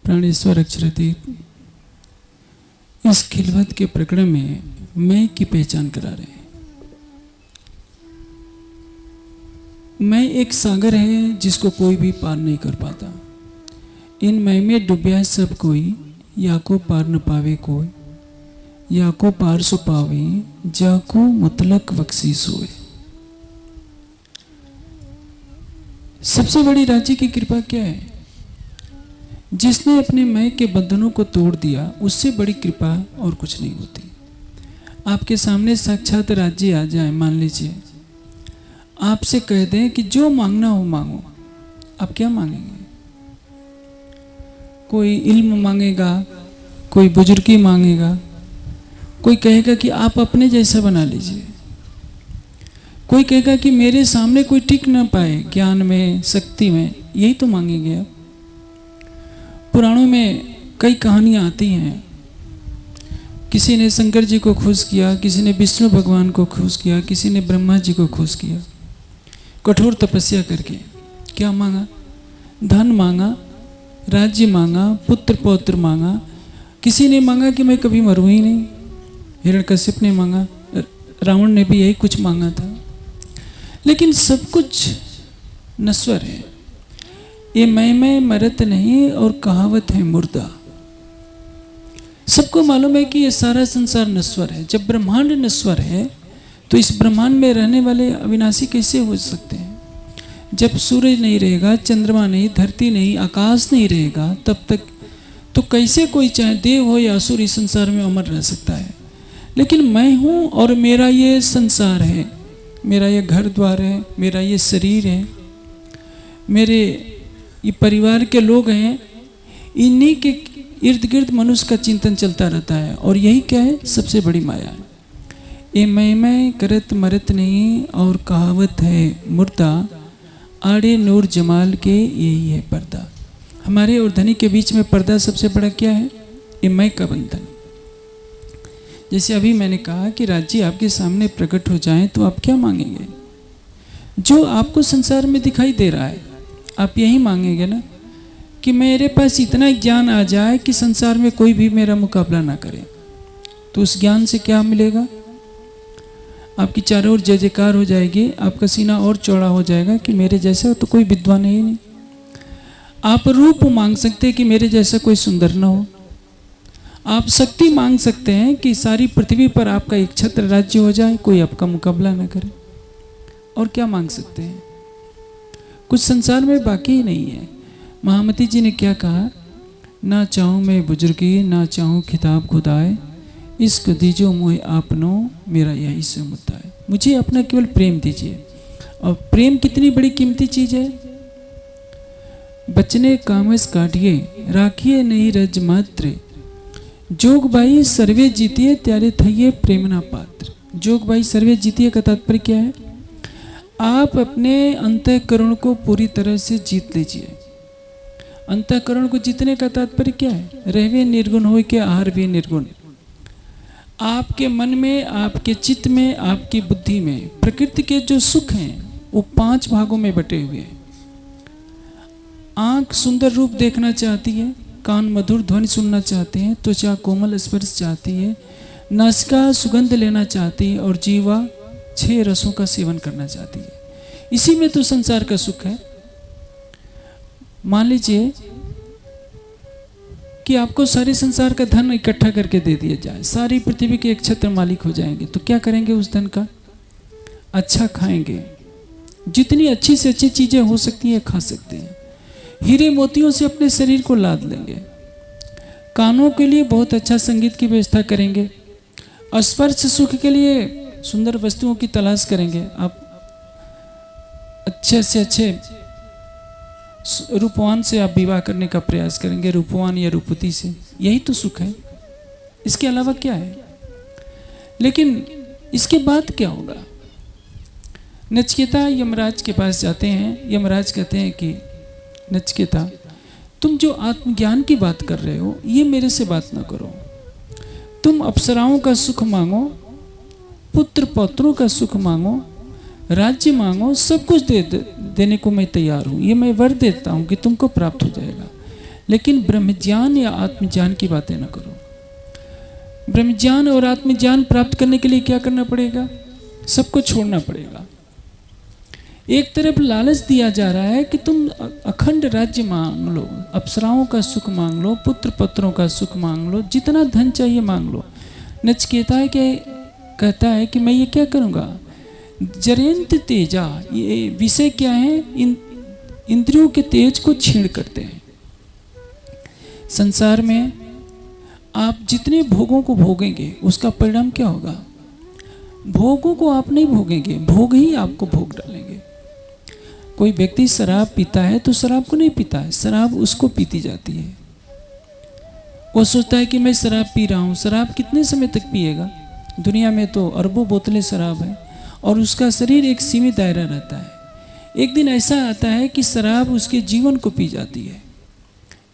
प्राणेश्वर अक्षरातीत इस खिलवत के प्रकरण में मैं की पहचान करा रहे हैं। मैं एक सागर है जिसको कोई भी पार नहीं कर पाता। इन मैं में डूबया सब कोई, या को पार न पावे कोई, या को पार सो पावे, जाको मुतलक बख्शीश होए। सबसे बड़ी राज्य की कृपा क्या है? जिसने अपने मैं के बंधनों को तोड़ दिया, उससे बड़ी कृपा और कुछ नहीं होती। आपके सामने साक्षात राज्य आ जाए, मान लीजिए आपसे कह दें कि जो मांगना हो मांगो, आप क्या मांगेंगे? कोई इल्म मांगेगा, कोई बुजुर्गी मांगेगा, कोई कहेगा कि आप अपने जैसा बना लीजिए, कोई कहेगा कि मेरे सामने कोई टिक ना पाए ज्ञान में, शक्ति में, यही तो मांगेंगे आप। पुराणों में कई कहानियां आती हैं। किसी ने शंकर जी को खुश किया, किसी ने विष्णु भगवान को खुश किया, किसी ने ब्रह्मा जी को खुश किया, कठोर तपस्या करके। क्या मांगा? धन मांगा, राज्य मांगा, पुत्र पौत्र मांगा। किसी ने मांगा कि मैं कभी मरूं ही नहीं। हिरण्यकश्यप ने मांगा, रावण ने भी यही कुछ मांगा था। लेकिन सब कुछ नश्वर है। ये मैं मरत नहीं और कहावत है मुर्दा। सबको मालूम है कि ये सारा संसार नश्वर है। जब ब्रह्मांड नश्वर है तो इस ब्रह्मांड में रहने वाले अविनाशी कैसे हो सकते हैं? जब सूरज नहीं रहेगा, चंद्रमा नहीं, धरती नहीं, आकाश नहीं रहेगा, तब तक तो कैसे कोई चाहे देव हो या असुर इस संसार में अमर रह सकता है? लेकिन मैं हूँ और मेरा ये संसार है, मेरा ये घर द्वार है, मेरा ये शरीर है, मेरे ये परिवार के लोग हैं। इन्हीं के इर्द गिर्द मनुष्य का चिंतन चलता रहता है। और यही क्या है? सबसे बड़ी माया है। ये मैं करत मरत नहीं और कहावत है मुर्दा, आड़े नूर जमाल के यही है पर्दा। हमारे और धनी के बीच में पर्दा सबसे बड़ा क्या है? ये मैं का बंधन। जैसे अभी मैंने कहा कि राज्य आपके सामने प्रकट हो जाए तो आप क्या मांगेंगे? जो आपको संसार में दिखाई दे रहा है, आप यही मांगेंगे ना कि मेरे पास इतना ज्ञान आ जाए कि संसार में कोई भी मेरा मुकाबला ना करे। तो उस ज्ञान से क्या मिलेगा? आपकी चारों ओर जय जयकार हो जाएगी, आपका सीना और चौड़ा हो जाएगा कि मेरे जैसा तो कोई विद्वान है ही नहीं। आप रूप मांग सकते हैं कि मेरे जैसा कोई सुंदर ना हो। आप शक्ति मांग सकते हैं कि सारी पृथ्वी पर आपका एक छत्र राज्य हो जाए, कोई आपका मुकाबला ना करे। और क्या मांग सकते हैं? कुछ संसार में बाकी ही नहीं है। महामती जी ने क्या कहा? ना चाहूँ मैं बुजुर्गी, ना चाहूँ खिताब खुदाए, इश्क दीजो मोहे आपनो, मेरा यही से मुद्दा है। मुझे अपना केवल प्रेम दीजिए। और प्रेम कितनी बड़ी कीमती चीज है। बचने कामस काटिए, राखिए नहीं रज मात्र, जोग बाई सर्वे जीतिए, त्यारे थइए प्रेमना पात्र। जोग बाई सर्वे जीतिए का तात्पर्य क्या है? आप अपने अंतःकरण को पूरी तरह से जीत लीजिए। अंतःकरण को जीतने का तात्पर्य क्या है? रहवे निर्गुण हो के आहार भी निर्गुण। आपके मन में, आपके चित्त में, आपकी बुद्धि में प्रकृति के जो सुख हैं वो 5 भागों में बटे हुए हैं। आंख सुंदर रूप देखना चाहती है, कान मधुर ध्वनि सुनना चाहते हैं, त्वचा कोमल स्पर्श चाहती है, नासिका सुगंध लेना चाहती है, और जीवा 6 रसों का सेवन करना चाहती है। इसी में तो संसार का सुख है। मान लीजिए कि आपको सारे संसार का धन इकट्ठा करके दे दिया जाए, सारी पृथ्वी के एक छत्र मालिक हो जाएंगे, तो क्या करेंगे उस धन का? अच्छा खाएंगे, जितनी अच्छी से अच्छी चीजें हो सकती है खा सकते हैं। हीरे मोतियों से अपने शरीर को लाद लेंगे। कानों के लिए बहुत अच्छा संगीत की व्यवस्था करेंगे। स्पर्श सुख के लिए सुंदर वस्तुओं की तलाश करेंगे। आप अच्छे से अच्छे रूपवान से आप विवाह करने का प्रयास करेंगे, रूपवान या रूपवती से। यही तो सुख है, इसके अलावा क्या है? लेकिन इसके बाद क्या होगा? नचिकेता यमराज के पास जाते हैं। यमराज कहते हैं कि नचिकेता, तुम जो आत्मज्ञान की बात कर रहे हो, ये मेरे से बात ना करो। तुम अप्सराओं का सुख मांगो, पुत्र पौत्रों का सुख मांगो, राज्य मांगो, सब कुछ देने को मैं तैयार हूँ। ये मैं वर देता हूँ कि तुमको प्राप्त हो जाएगा। लेकिन ब्रह्मज्ञान या आत्मज्ञान की बातें न करो। ब्रह्मज्ञान और आत्मज्ञान प्राप्त करने के लिए क्या करना पड़ेगा? सबको छोड़ना पड़ेगा। एक तरफ लालच दिया जा रहा है कि तुम अखंड राज्य मांग लो, अप्सराओं का सुख मांग लो, पुत्र पत्रों का सुख मांग लो, जितना धन चाहिए मांग लो। नचिकेता के कहता है कि मैं ये क्या करूँगा? जरेंत तेजा, ये विषय क्या है? इंद्रियों के तेज को छीण करते हैं। संसार में आप जितने भोगों को भोगेंगे उसका परिणाम क्या होगा? भोगों को आप नहीं भोगेंगे, भोग ही आपको भोग डालेंगे। कोई व्यक्ति शराब पीता है तो शराब को नहीं पीता है, शराब उसको पीती जाती है। वो सोचता है कि मैं शराब पी रहा हूँ। शराब कितने समय तक पिएगा? दुनिया में तो अरबों बोतलें शराब है और उसका शरीर एक सीमित दायरा रहता है। एक दिन ऐसा आता है कि शराब उसके जीवन को पी जाती है।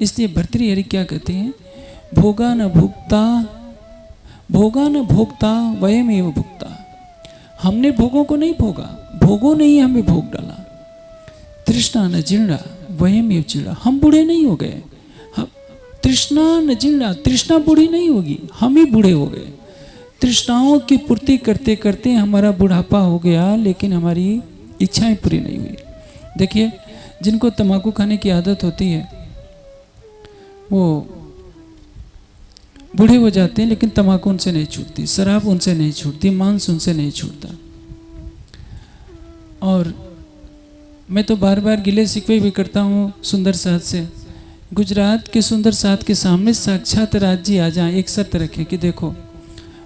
इसलिए भर्तृहरि क्या कहते हैं? भोगा न भुक्ता, भोगा न भोक्ता वयम एव भुक्ता। हमने भोगों को नहीं भोगा, भोगों ने ही हमें भोग डाला। तृष्णा न जीर्णा वयम एव जीर्णा। हम बूढ़े नहीं हो गए। तृष्णा न जीर्णा, तृष्णा बूढ़ी नहीं होगी, हम ही बूढ़े हो गए। तृष्णाओं की पूर्ति करते करते हमारा बुढ़ापा हो गया, लेकिन हमारी इच्छाएं पूरी नहीं हुई। देखिए, जिनको तंबाकू खाने की आदत होती है वो बूढ़े हो जाते हैं, लेकिन तंबाकू उनसे नहीं छूटती, शराब उनसे नहीं छूटती, मांस उनसे नहीं छूटता। और मैं तो बार बार गिले शिकवे भी करता हूँ सुंदर साथ से। गुजरात के सुंदर साथ के सामने साक्षात राज जी आ जाएं, एक शर्त रखें कि देखो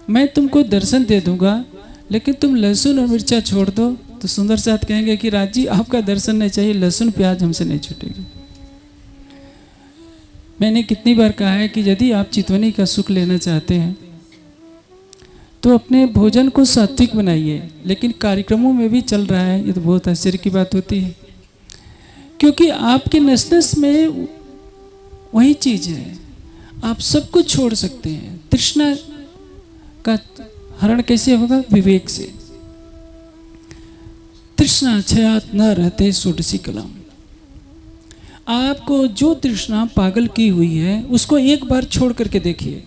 मैं तुमको दर्शन दे दूंगा, लेकिन तुम लहसुन और मिर्चा छोड़ दो। तो सुंदर साथ कहेंगे कि राज जी आपका दर्शन नहीं चाहिए, लहसुन प्याज हमसे नहीं छूटेगी। मैंने कितनी बार कहा है कि यदि आप चितवनी का सुख लेना चाहते हैं तो अपने भोजन को सात्विक बनाइए। लेकिन कार्यक्रमों में भी चल रहा है, ये तो बहुत आश्चर्य की बात होती है, क्योंकि आपके नस नस में वही चीज है। आप सब कुछ छोड़ सकते हैं। तृष्णा का हरण कैसे होगा? विवेक से। तृष्णा क्षयात न रहते षोडशी कलम। आपको जो तृष्णा पागल की हुई है उसको एक बार छोड़ करके देखिए।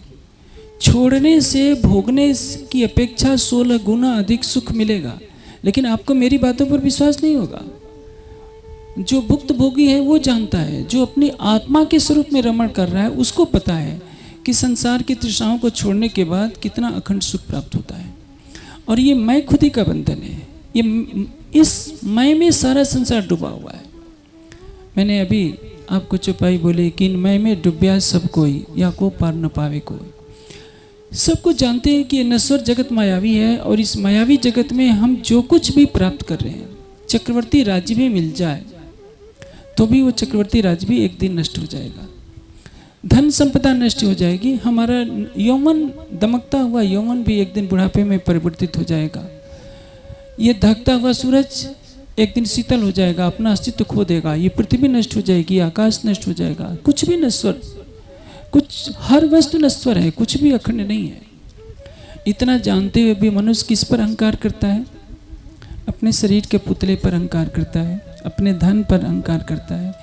छोड़ने से भोगने की अपेक्षा 16 गुना अधिक सुख मिलेगा। लेकिन आपको मेरी बातों पर विश्वास नहीं होगा। जो भुक्त भोगी है वो जानता है, जो अपनी आत्मा के स्वरूप में रमण कर रहा है उसको पता है कि संसार की तृष्णाओं को छोड़ने के बाद कितना अखंड सुख प्राप्त होता है। और ये मैं खुद ही का बंधन है। ये इस मैं में सारा संसार डूबा हुआ है। मैंने अभी आपको चौपाई बोली कि इन मैं में डूब्या सब कोई, या को पार न पावे कोई। सबको जानते हैं कि ये नश्वर जगत मायावी है, और इस मायावी जगत में हम जो कुछ भी प्राप्त कर रहे हैं, चक्रवर्ती राज्य भी मिल जाए तो भी वो चक्रवर्ती राज्य भी एक दिन नष्ट हो जाएगा। धन संपदा नष्ट हो जाएगी। हमारा यौवन, दमकता हुआ यौवन भी एक दिन बुढ़ापे में परिवर्तित हो जाएगा। ये धकता हुआ सूरज एक दिन शीतल हो जाएगा, अपना अस्तित्व खो देगा। ये पृथ्वी नष्ट हो जाएगी, आकाश नष्ट हो जाएगा। कुछ भी नश्वर, कुछ हर वस्तु नश्वर है, कुछ भी अखंड नहीं है। इतना जानते हुए भी मनुष्य किस पर अहंकार करता है? अपने शरीर के पुतले पर अहंकार करता है, अपने धन पर अहंकार करता है।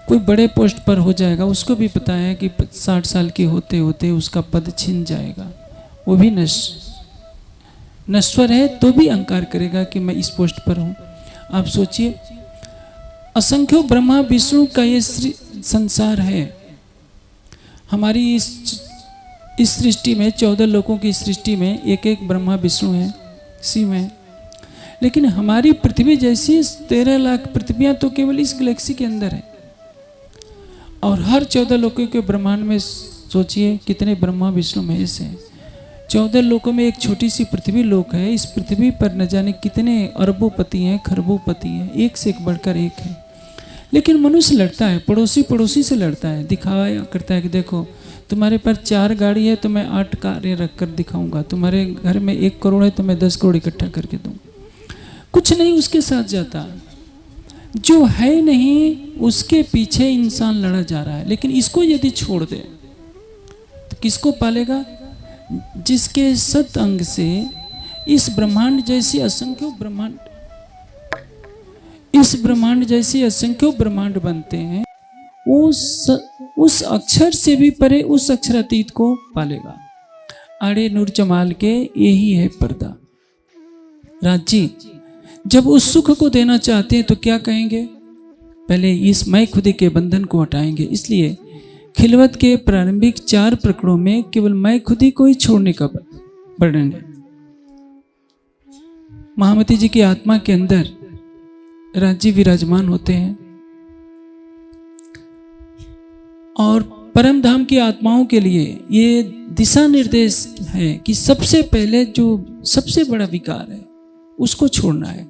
कोई बड़े पोस्ट पर हो जाएगा, उसको भी पता है कि 60 साल के होते होते उसका पद छिन जाएगा। वो भी नश्वर है तो भी अहंकार करेगा कि मैं इस पोस्ट पर हूँ। आप सोचिए, असंख्यों ब्रह्मा विष्णु का ये संसार है। हमारी इस सृष्टि में 14 लोगों की सृष्टि में एक एक ब्रह्मा विष्णु है, शिव है। लेकिन हमारी पृथ्वी जैसी 13 लाख पृथ्वियां तो केवल इस गैलेक्सी के अंदर है। और हर 14 लोकों के ब्रह्मांड में सोचिए कितने ब्रह्मा विष्णु महेश हैं। 14 लोकों में एक छोटी सी पृथ्वी लोक है। इस पृथ्वी पर न जाने कितने अरबोपति हैं, खरबोपति हैं, एक से एक बढ़कर एक है। लेकिन मनुष्य लड़ता है, पड़ोसी से लड़ता है, दिखावा करता है कि देखो तुम्हारे पास 4 गाड़ी है तो मैं 8 कारें रख कर दिखाऊंगा, तुम्हारे घर में 1 करोड़ है तो मैं 10 करोड़ इकट्ठा करके दूँ। कुछ नहीं उसके साथ जाता, जो है नहीं उसके पीछे इंसान लड़ा जा रहा है। लेकिन इसको यदि छोड़ दे तो किसको पालेगा? जिसके सत अंग से इस ब्रह्मांड जैसी असंख्यों ब्रह्मांड बनते हैं। उस अक्षर से भी परे उस अक्षरातीत को पालेगा। आड़े नूर जमाल के यही है पर्दा। राजी जब उस सुख को देना चाहते हैं तो क्या कहेंगे? पहले इस मैं खुदी के बंधन को हटाएंगे। इसलिए खिलवत के प्रारंभिक 4 प्रकरणों में केवल मैं खुदी को ही छोड़ने का वर्णन है। महामती जी की आत्मा के अंदर राज्य विराजमान होते हैं और परम धाम की आत्माओं के लिए ये दिशा निर्देश है कि सबसे पहले जो सबसे बड़ा विकार है उसको छोड़ना है।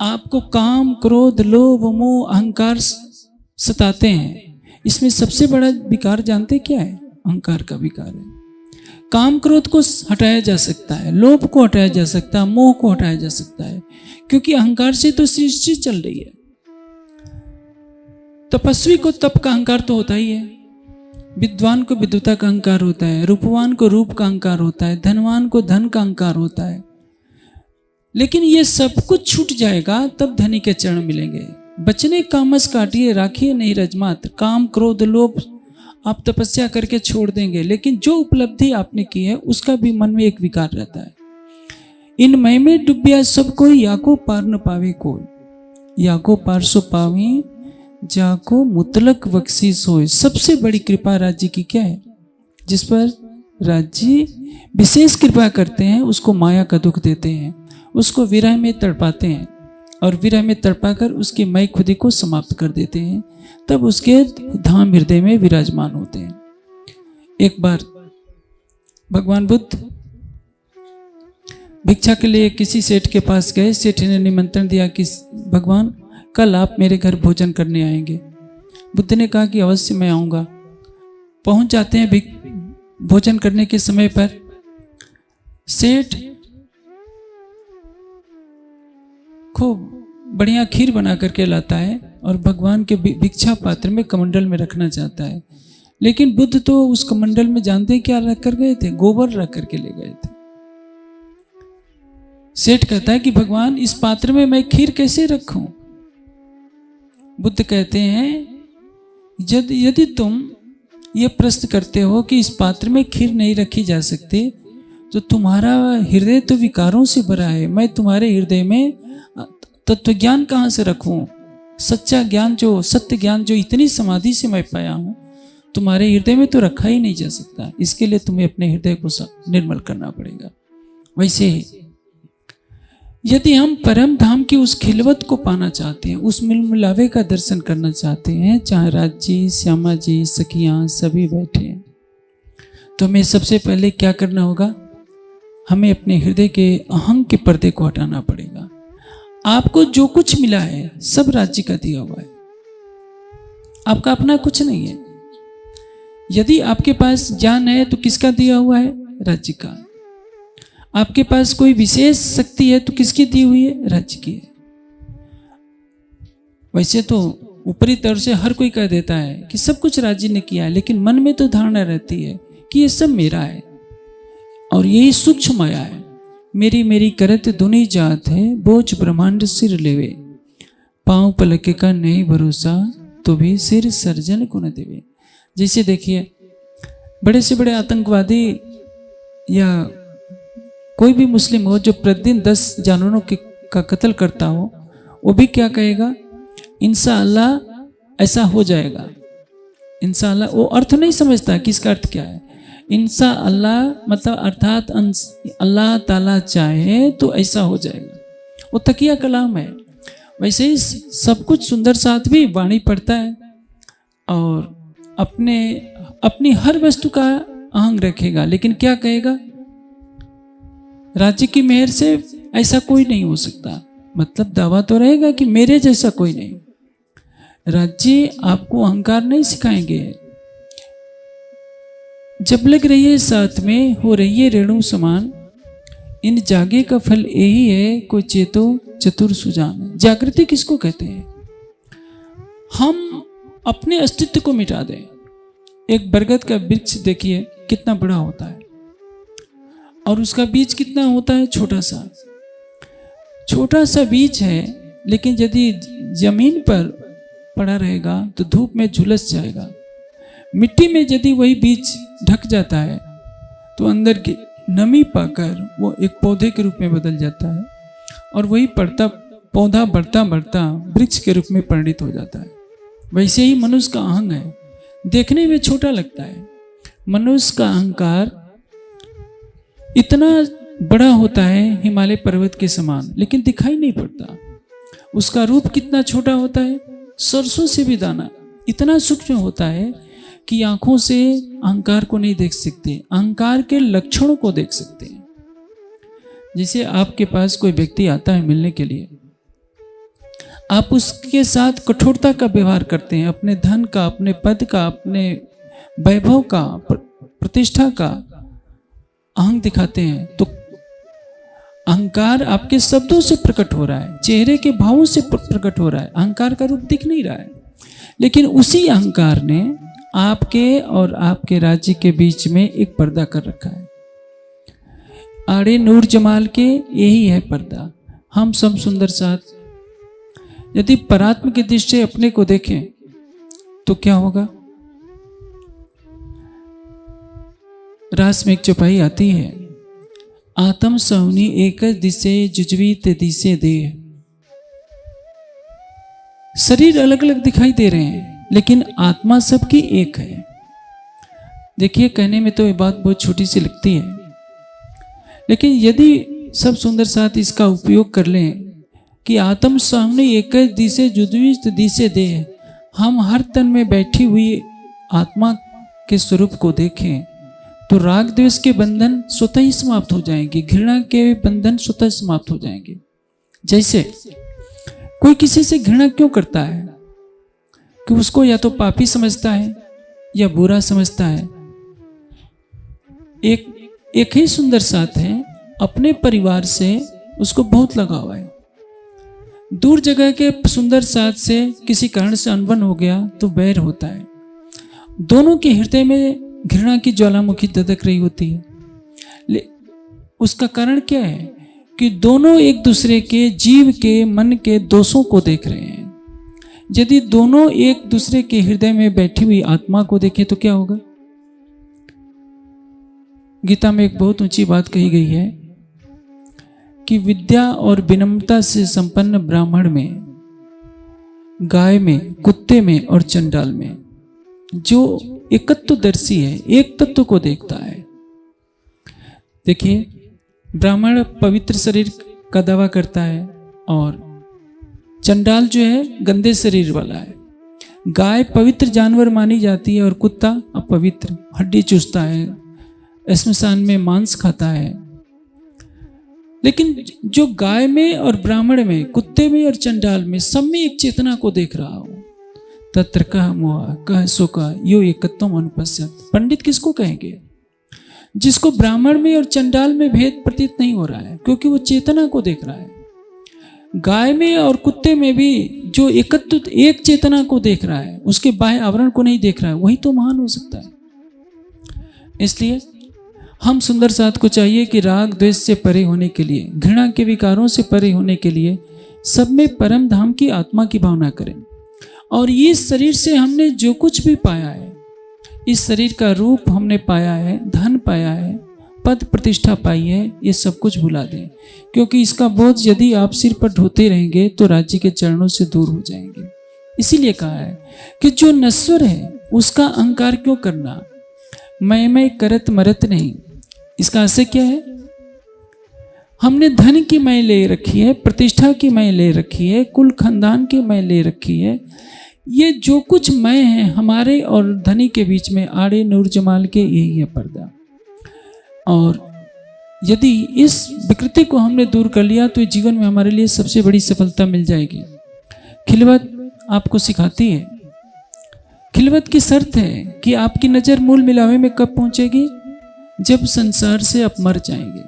आपको काम, क्रोध, लोभ, मोह, अहंकार सताते हैं। इसमें सबसे बड़ा विकार जानते क्या है? अहंकार का विकार है। काम क्रोध को हटाया जा सकता है, लोभ को हटाया जा सकता है, मोह को हटाया जा सकता है, क्योंकि अहंकार से तो सृष्टि चल रही है। तपस्वी को तप का अहंकार तो होता ही है, विद्वान को विद्वता का अहंकार होता है, रूपवान को रूप का अहंकार होता है, धनवान को धन का अहंकार होता है। लेकिन ये सब कुछ छूट जाएगा तब धनी के चरण मिलेंगे। बचने कामस काटिए, राखिए नहीं रजमात्र। काम क्रोध लोभ आप तपस्या करके छोड़ देंगे, लेकिन जो उपलब्धि आपने की है उसका भी मन में एक विकार रहता है। इन मय में डूबिया सब कोई, याको पार न पावे कोई। याको पार सो पावे, जाको मुतलक बख्शीश होए। सबसे बड़ी कृपा राज्य की क्या है? जिस पर राज्य विशेष कृपा करते हैं उसको माया का दुख देते हैं, उसको विरह में तड़पाते हैं और विरह में तड़पाकर उसकी मैं खुदी को समाप्त कर देते हैं, तब उसके धाम हृदय में विराजमान होते हैं। एक बार भगवान बुद्ध भिक्षा के लिए किसी सेठ के पास गए। सेठ ने निमंत्रण दिया कि भगवान कल आप मेरे घर भोजन करने आएंगे। बुद्ध ने कहा कि अवश्य मैं आऊँगा। पहुँच जाते हैं भोजन करने के समय पर। सेठ खूब बढ़िया खीर बना करके लाता है और भगवान के भिक्षा पात्र में कमंडल में रखना चाहता है, लेकिन बुद्ध तो उस कमंडल में जानते हैं क्या रख कर गए थे? गोबर रख करके ले गए थे। सेठ कहता है कि भगवान इस पात्र में मैं खीर कैसे रखूं? बुद्ध कहते हैं यदि तुम ये प्रश्न करते हो कि इस पात्र में खीर नहीं रखी जा सकती, तो तुम्हारा हृदय तो विकारों से भरा है। मैं तुम्हारे हृदय में तत्व ज्ञान कहाँ से रखूं? सच्चा ज्ञान जो सत्य ज्ञान जो इतनी समाधि से मैं पाया हूं, तुम्हारे हृदय में तो रखा ही नहीं जा सकता। इसके लिए तुम्हें अपने हृदय को निर्मल करना पड़ेगा। वैसे ही यदि हम परम धाम की उस खिलवत को पाना चाहते हैं, उस मिलमिलावे का दर्शन करना चाहते हैं, चाहे राज जी, श्यामा जी, सखियां सभी बैठे हैं, तो हमें सबसे पहले क्या करना होगा? हमें अपने हृदय के अहंग के पर्दे को हटाना पड़ेगा। आपको जो कुछ मिला है सब राज्य का दिया हुआ है, आपका अपना कुछ नहीं है। यदि आपके पास ज्ञान है तो किसका दिया हुआ है? राज्य का। आपके पास कोई विशेष शक्ति है तो किसकी दी हुई है? राज्य की है। वैसे तो ऊपरी तौर से हर कोई कह देता है कि सब कुछ राज्य ने किया है, लेकिन मन में तो धारणा रहती है कि ये सब मेरा है और यही सूक्ष्म माया है। मेरी मेरी करत दुनी जात है, बोझ ब्रह्मांड सिर लेवे। पांव पलके का नहीं भरोसा, तो भी सिर सर्जन को न देवे। जैसे देखिए बड़े से बड़े आतंकवादी या कोई भी मुस्लिम हो जो प्रतिदिन 10 जानवरों का कत्ल करता हो, वो भी क्या कहेगा? इंशाअल्लाह ऐसा हो जाएगा। इंशाअल्लाह वो अर्थ नहीं समझता कि इसका अर्थ क्या है। इंशाअल्लाह मतलब अर्थात अल्लाह ताला चाहे तो ऐसा हो जाएगा। वो तकिया कलाम है। वैसे ही सब कुछ सुंदर साथ भी वाणी पढ़ता है और अपनी हर वस्तु का अहंग रखेगा, लेकिन क्या कहेगा? राज्य की मेहर से ऐसा कोई नहीं हो सकता। मतलब दावा तो रहेगा कि मेरे जैसा कोई नहीं। राज्य आपको अहंकार नहीं सिखाएंगे। जब लग रही है साथ में, हो रही है रेणु समान, इन जागे का फल यही है, कोई चेतो चतुर सुजान। जागृति किसको कहते हैं? हम अपने अस्तित्व को मिटा दें। एक बरगद का वृक्ष देखिए कितना बड़ा होता है और उसका बीज कितना होता है? छोटा सा बीज है, लेकिन यदि जमीन पर पड़ा रहेगा तो धूप में झुलस जाएगा। मिट्टी में यदि वही बीज ढक जाता है तो अंदर की नमी पाकर वो एक पौधे के रूप में बदल जाता है और वही पौधा बढ़ता बढ़ता वृक्ष के रूप में परिणित हो जाता है। वैसे ही मनुष्य का अहंग है, देखने में छोटा लगता है। मनुष्य का अहंकार इतना बड़ा होता है हिमालय पर्वत के समान, लेकिन दिखाई नहीं पड़ता। उसका रूप कितना छोटा होता है, सरसों से भी दाना इतना सूक्ष्म होता है कि आंखों से अहंकार को नहीं देख सकते, अहंकार के लक्षणों को देख सकते हैं। जैसे आपके पास कोई व्यक्ति आता है मिलने के लिए, आप उसके साथ कठोरता का व्यवहार करते हैं, अपने धन का, अपने पद का, अपने वैभव का, प्रतिष्ठा का अहंग दिखाते हैं, तो अहंकार आपके शब्दों से प्रकट हो रहा है, चेहरे के भावों से प्रकट हो रहा है, अहंकार का रूप दिख नहीं रहा है। लेकिन उसी अहंकार ने आपके और आपके राज्य के बीच में एक पर्दा कर रखा है। आड़े नूर जमाल के यही है पर्दा। हम सब सुंदर साथ यदि परात्म की दृष्टि से अपने को देखें तो क्या होगा? रास में एक चौपाई आती है, आत्म सौनी एक दिशे जुजवी ते दिशे दे। शरीर अलग अलग दिखाई दे रहे हैं लेकिन आत्मा सबकी एक है। देखिए, कहने में तो ये बात बहुत छोटी सी लगती है, लेकिन यदि सब सुंदर साथ इसका उपयोग कर लें कि आत्म सामने एक दिशे जुजवी दिशे दे, हम हर तन में बैठी हुई आत्मा के स्वरूप को देखें तो राग द्वेष के बंधन स्वतः ही समाप्त हो जाएंगे, घृणा के बंधन स्वतः समाप्त हो जाएंगे। जैसे कोई किसी से घृणा क्यों करता है? कि उसको या तो पापी समझता है या बुरा समझता है। एक ही सुंदर साथ है, अपने परिवार से उसको बहुत लगाव है, दूर जगह के सुंदर साथ से किसी कारण से अनबन हो गया तो बैर होता है। दोनों के हृदय में घृणा की ज्वालामुखी दधक रही होती है। उसका कारण क्या है? कि दोनों एक दूसरे के जीव के मन के दोषों को देख रहे हैं। यदि दोनों एक दूसरे के हृदय में बैठी हुई आत्मा को देखें तो क्या होगा? गीता में एक बहुत ऊंची बात कही गई है कि विद्या और विनम्रता से संपन्न ब्राह्मण में, गाय में, कुत्ते में और चंडाल में जो एकत्वदर्शी है, एक तत्व को देखता है। देखिए, ब्राह्मण पवित्र शरीर का दावा करता है और चंडाल जो है गंदे शरीर वाला है। गाय पवित्र जानवर मानी जाती है और कुत्ता अपवित्र, हड्डी चूसता है, श्मशान में मांस खाता है। लेकिन जो गाय में और ब्राह्मण में, कुत्ते में और चंडाल में, सब में एक चेतना को देख रहा हो, तत्र कह मोह कह सुका यो एकत्वम अनुपश्यत। पंडित किसको कहेंगे? जिसको ब्राह्मण में और चंडाल में भेद प्रतीत नहीं हो रहा है, क्योंकि वो चेतना को देख रहा है। गाय में और कुत्ते में भी जो एकत्व, एक चेतना को देख रहा है, उसके बाह्य आवरण को नहीं देख रहा है, वही तो महान हो सकता है। इसलिए हम सुंदर साथ को चाहिए कि राग द्वेष से परे होने के लिए, घृणा के विकारों से परे होने के लिए सब में परम धाम की आत्मा की भावना करें। और इस शरीर से हमने जो कुछ भी पाया है, इस शरीर का रूप हमने पाया है, धन पाया है, पद प्रतिष्ठा पाई है, ये सब कुछ भुला दें, क्योंकि इसका बोझ यदि आप सिर पर ढोते रहेंगे तो राज्य के चरणों से दूर हो जाएंगे। इसीलिए कहा है कि जो नश्वर है उसका अहंकार क्यों करना? मैं करत मरत नहीं। इसका आशय क्या है? हमने धन की मैं ले रखी है, प्रतिष्ठा की मैं ले रखी है, कुल खानदान की मैं ले रखी है। ये जो कुछ मैं है हमारे और धनी के बीच में, आड़े नूर जमाल के यही है पर्दा। और यदि इस विकृति को हमने दूर कर लिया तो जीवन में हमारे लिए सबसे बड़ी सफलता मिल जाएगी। खिलवत आपको सिखाती है, खिलवत की शर्त है कि आपकी नज़र मूल मिलावे में कब पहुंचेगी? जब संसार से आप मर जाएंगे।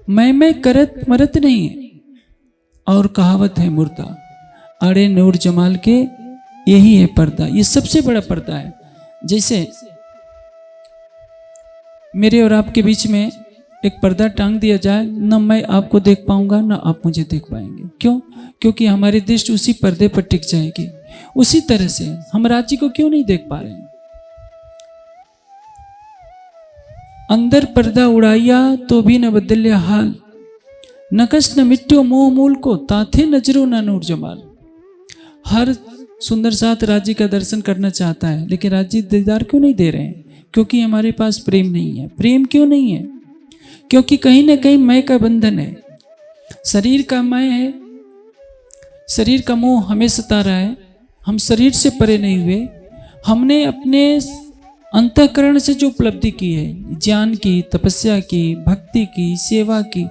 मैं करत मरत नहीं है। और कहावत है मुर्दा, अड़े नूर जमाल के यही है पर्दा। ये सबसे बड़ा पर्दा है। जैसे मेरे और आपके बीच में एक पर्दा टांग दिया जाए, न मैं आपको देख पाऊंगा न आप मुझे देख पाएंगे। क्यों? क्योंकि हमारी दृष्टि उसी पर्दे पर टिक जाएगी। उसी तरह से हम राज्य को क्यों नहीं देख पा रहे हैं? अंदर पर्दा उड़ाइया तो भी न बदले हाल, नकश न मिट्टो मोह मूल को, ताथे नजरो न नूर जमाल। हर सुंदर साथ राज्य का दर्शन करना चाहता है, लेकिन राज्य दीदार क्यों नहीं दे रहे हैं? क्योंकि हमारे पास प्रेम नहीं है। प्रेम क्यों नहीं है? क्योंकि कहीं ना कहीं मैं का बंधन है, शरीर का मैं है, शरीर का मोह हमें सता रहा है। हम शरीर से परे नहीं हुए। हमने अपने अंतःकरण से जो उपलब्धि की है, ज्ञान की, तपस्या की, भक्ति की, सेवा की,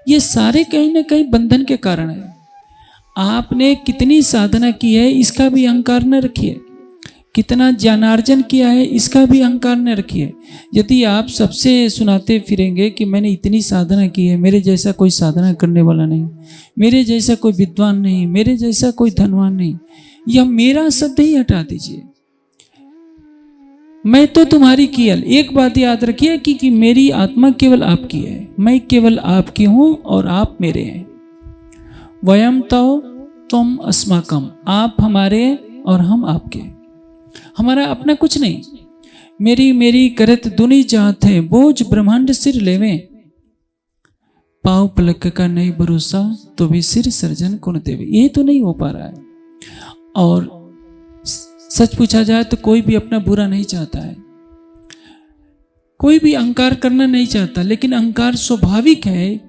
ये सारे कहीं ना कहीं बंधन के कारण है। आपने कितनी साधना की है इसका भी अहंकार न रखिए, कितना ज्ञानार्जन किया है इसका भी अहंकार न रखिए। यदि आप सबसे सुनाते फिरेंगे कि मैंने इतनी साधना की है, मेरे जैसा कोई साधना करने वाला नहीं, मेरे जैसा कोई विद्वान नहीं, मेरे जैसा कोई धनवान नहीं, यह मेरा शब्द ही हटा दीजिए। मैं तो तुम्हारी केवल एक बात याद रखिए कि मेरी आत्मा केवल आपकी है, मैं केवल आपकी हूं और आप मेरे हैं। वयम तो तुम अस्माकम, आप हमारे और हम आपके। हमारा अपना कुछ नहीं। मेरी मेरी करत दुनी जात है, बोझ ब्रह्मांड सिर लेवे, पाव पलक का नहीं भरोसा तो भी सिर सर्जन कौन देवे। ये तो नहीं हो पा रहा है। और सच पूछा जाए तो कोई भी अपना बुरा नहीं चाहता है, कोई भी अहंकार करना नहीं चाहता, लेकिन अहंकार स्वाभाविक है,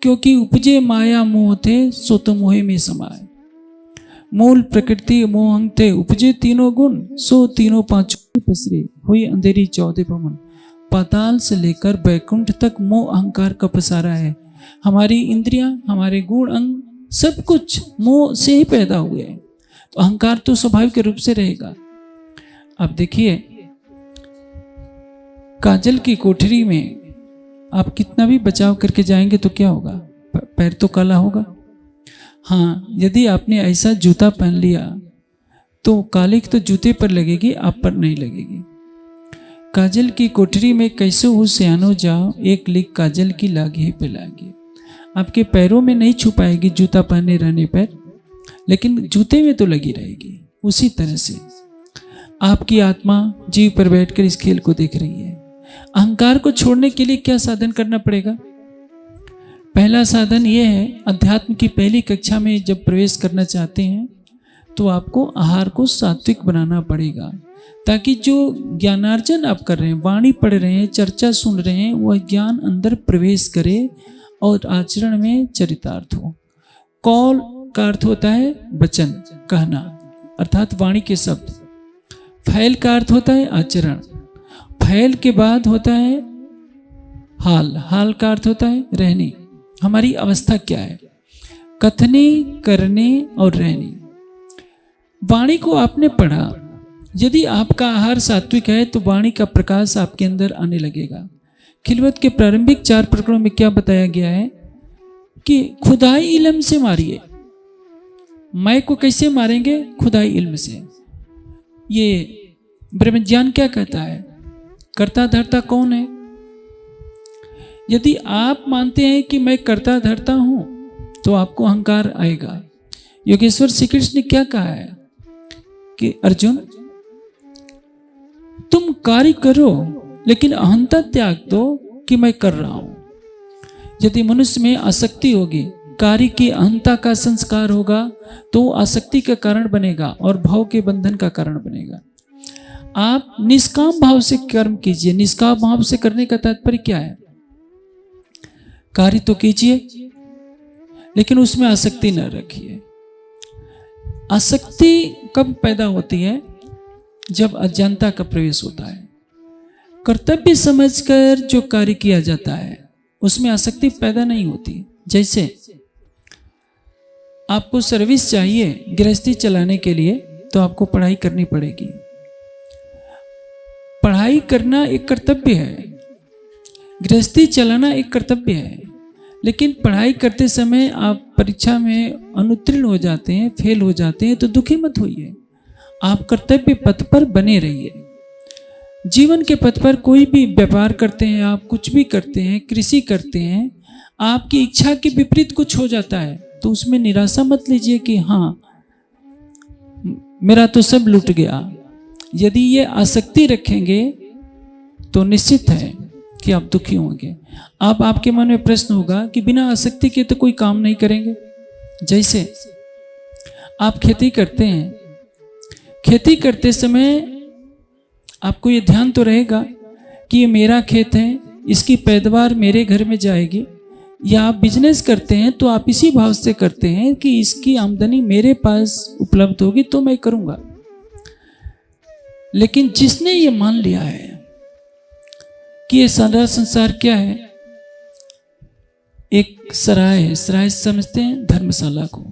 क्योंकि उपजे माया मोह थे सो तो मोहे में समाये। मूल प्रकृति मोहंग थे, उपजे तीनों गुण सो तीनों पांचों पसरे, हुई अंधेरी 14 भवन। पाताल से लेकर बैकुंठ तक मोह अहंकार का पसारा है। हमारी इंद्रियां, हमारे गुण, अंग, सब कुछ मोह से ही पैदा हुए हैं। तो अहंकार तो स्वाभाविक रूप से रहेगा। अब देखिए, काजल की कोठरी में आप कितना भी बचाव करके जाएंगे तो क्या होगा? पैर तो काला होगा। हाँ, यदि आपने ऐसा जूता पहन लिया तो कालिक तो जूते पर लगेगी, आप पर नहीं लगेगी। काजल की कोठरी में कैसे हो सियानो जाओ, एक लीक काजल की लागी पे लागी। आपके पैरों में नहीं छू पाएगी जूता पहने रहने पर, लेकिन जूते में तो लगी रहेगी। उसी तरह से आपकी आत्मा जीव पर बैठकर इस खेल को देख रही है। अहंकार को छोड़ने के लिए क्या साधन करना पड़ेगा? पहला साधन यह है, अध्यात्म की पहली कक्षा में जब प्रवेश करना चाहते हैं तो आपको आहार को सात्विक बनाना पड़ेगा, ताकि जो ज्ञानार्जन आप कर रहे हैं, वाणी पढ़ रहे हैं, चर्चा सुन रहे हैं, वह ज्ञान अंदर प्रवेश करे और आचरण में चरितार्थ हो। कौल का अर्थ होता है वचन, कहना, अर्थात वाणी के शब्द। फैल का अर्थ होता है आचरण। फैल के बाद होता है हाल। हाल का अर्थ होता है रहने। हमारी अवस्था क्या है? कथने, करने और रहने। वाणी को आपने पढ़ा, यदि आपका आहार सात्विक है तो वाणी का प्रकाश आपके अंदर आने लगेगा। खिलवत के प्रारंभिक 4 प्रकरणों में क्या बताया गया है कि खुदाई इल्म से मारिए। मैं को कैसे मारेंगे? खुदाई इल्म से। ये ब्रह्म ज्ञान क्या कहता है? कर्ता धर्ता कौन है? यदि आप मानते हैं कि मैं कर्ता धर्ता हूं तो आपको अहंकार आएगा। योगेश्वर श्री कृष्ण ने क्या कहा है कि अर्जुन, तुम कार्य करो लेकिन अहंता त्याग दो कि मैं कर रहा हूं। यदि मनुष्य में आसक्ति होगी, कार्य की अहंता का संस्कार होगा, तो आसक्ति का कारण बनेगा और भाव के बंधन का कारण बनेगा। आप निष्काम भाव से कर्म कीजिए। निष्काम भाव से करने का तात्पर्य क्या है? कार्य तो कीजिए लेकिन उसमें आसक्ति न रखिए। आसक्ति कब पैदा होती है? जब अज्ञानता का प्रवेश होता है। कर्तव्य समझकर जो कार्य किया जाता है उसमें आसक्ति पैदा नहीं होती। जैसे आपको सर्विस चाहिए गृहस्थी चलाने के लिए, तो आपको पढ़ाई करनी पड़ेगी। पढ़ाई करना एक कर्तव्य है, गृहस्थी चलाना एक कर्तव्य है। लेकिन पढ़ाई करते समय आप परीक्षा में अनुत्तीर्ण हो जाते हैं, फेल हो जाते हैं, तो दुखी मत होइए। आप कर्तव्य पथ पर बने रहिए। जीवन के पथ पर कोई भी व्यापार करते हैं, आप कुछ भी करते हैं, कृषि करते हैं, आपकी इच्छा के विपरीत कुछ हो जाता है तो उसमें निराशा मत लीजिए कि हाँ मेरा तो सब लूट गया। यदि ये आसक्ति रखेंगे तो निश्चित है कि आप दुखी होंगे। आप आपके मन में प्रश्न होगा कि बिना आसक्ति के तो कोई काम नहीं करेंगे। जैसे आप खेती करते हैं, खेती करते समय आपको ये ध्यान तो रहेगा कि ये मेरा खेत है, इसकी पैदावार मेरे घर में जाएगी। या आप बिजनेस करते हैं तो आप इसी भाव से करते हैं कि इसकी आमदनी मेरे पास उपलब्ध होगी तो मैं करूंगा। लेकिन जिसने ये मान लिया है कि ये सारा संसार क्या है, एक सराय है, सराय समझते हैं धर्मशाला को।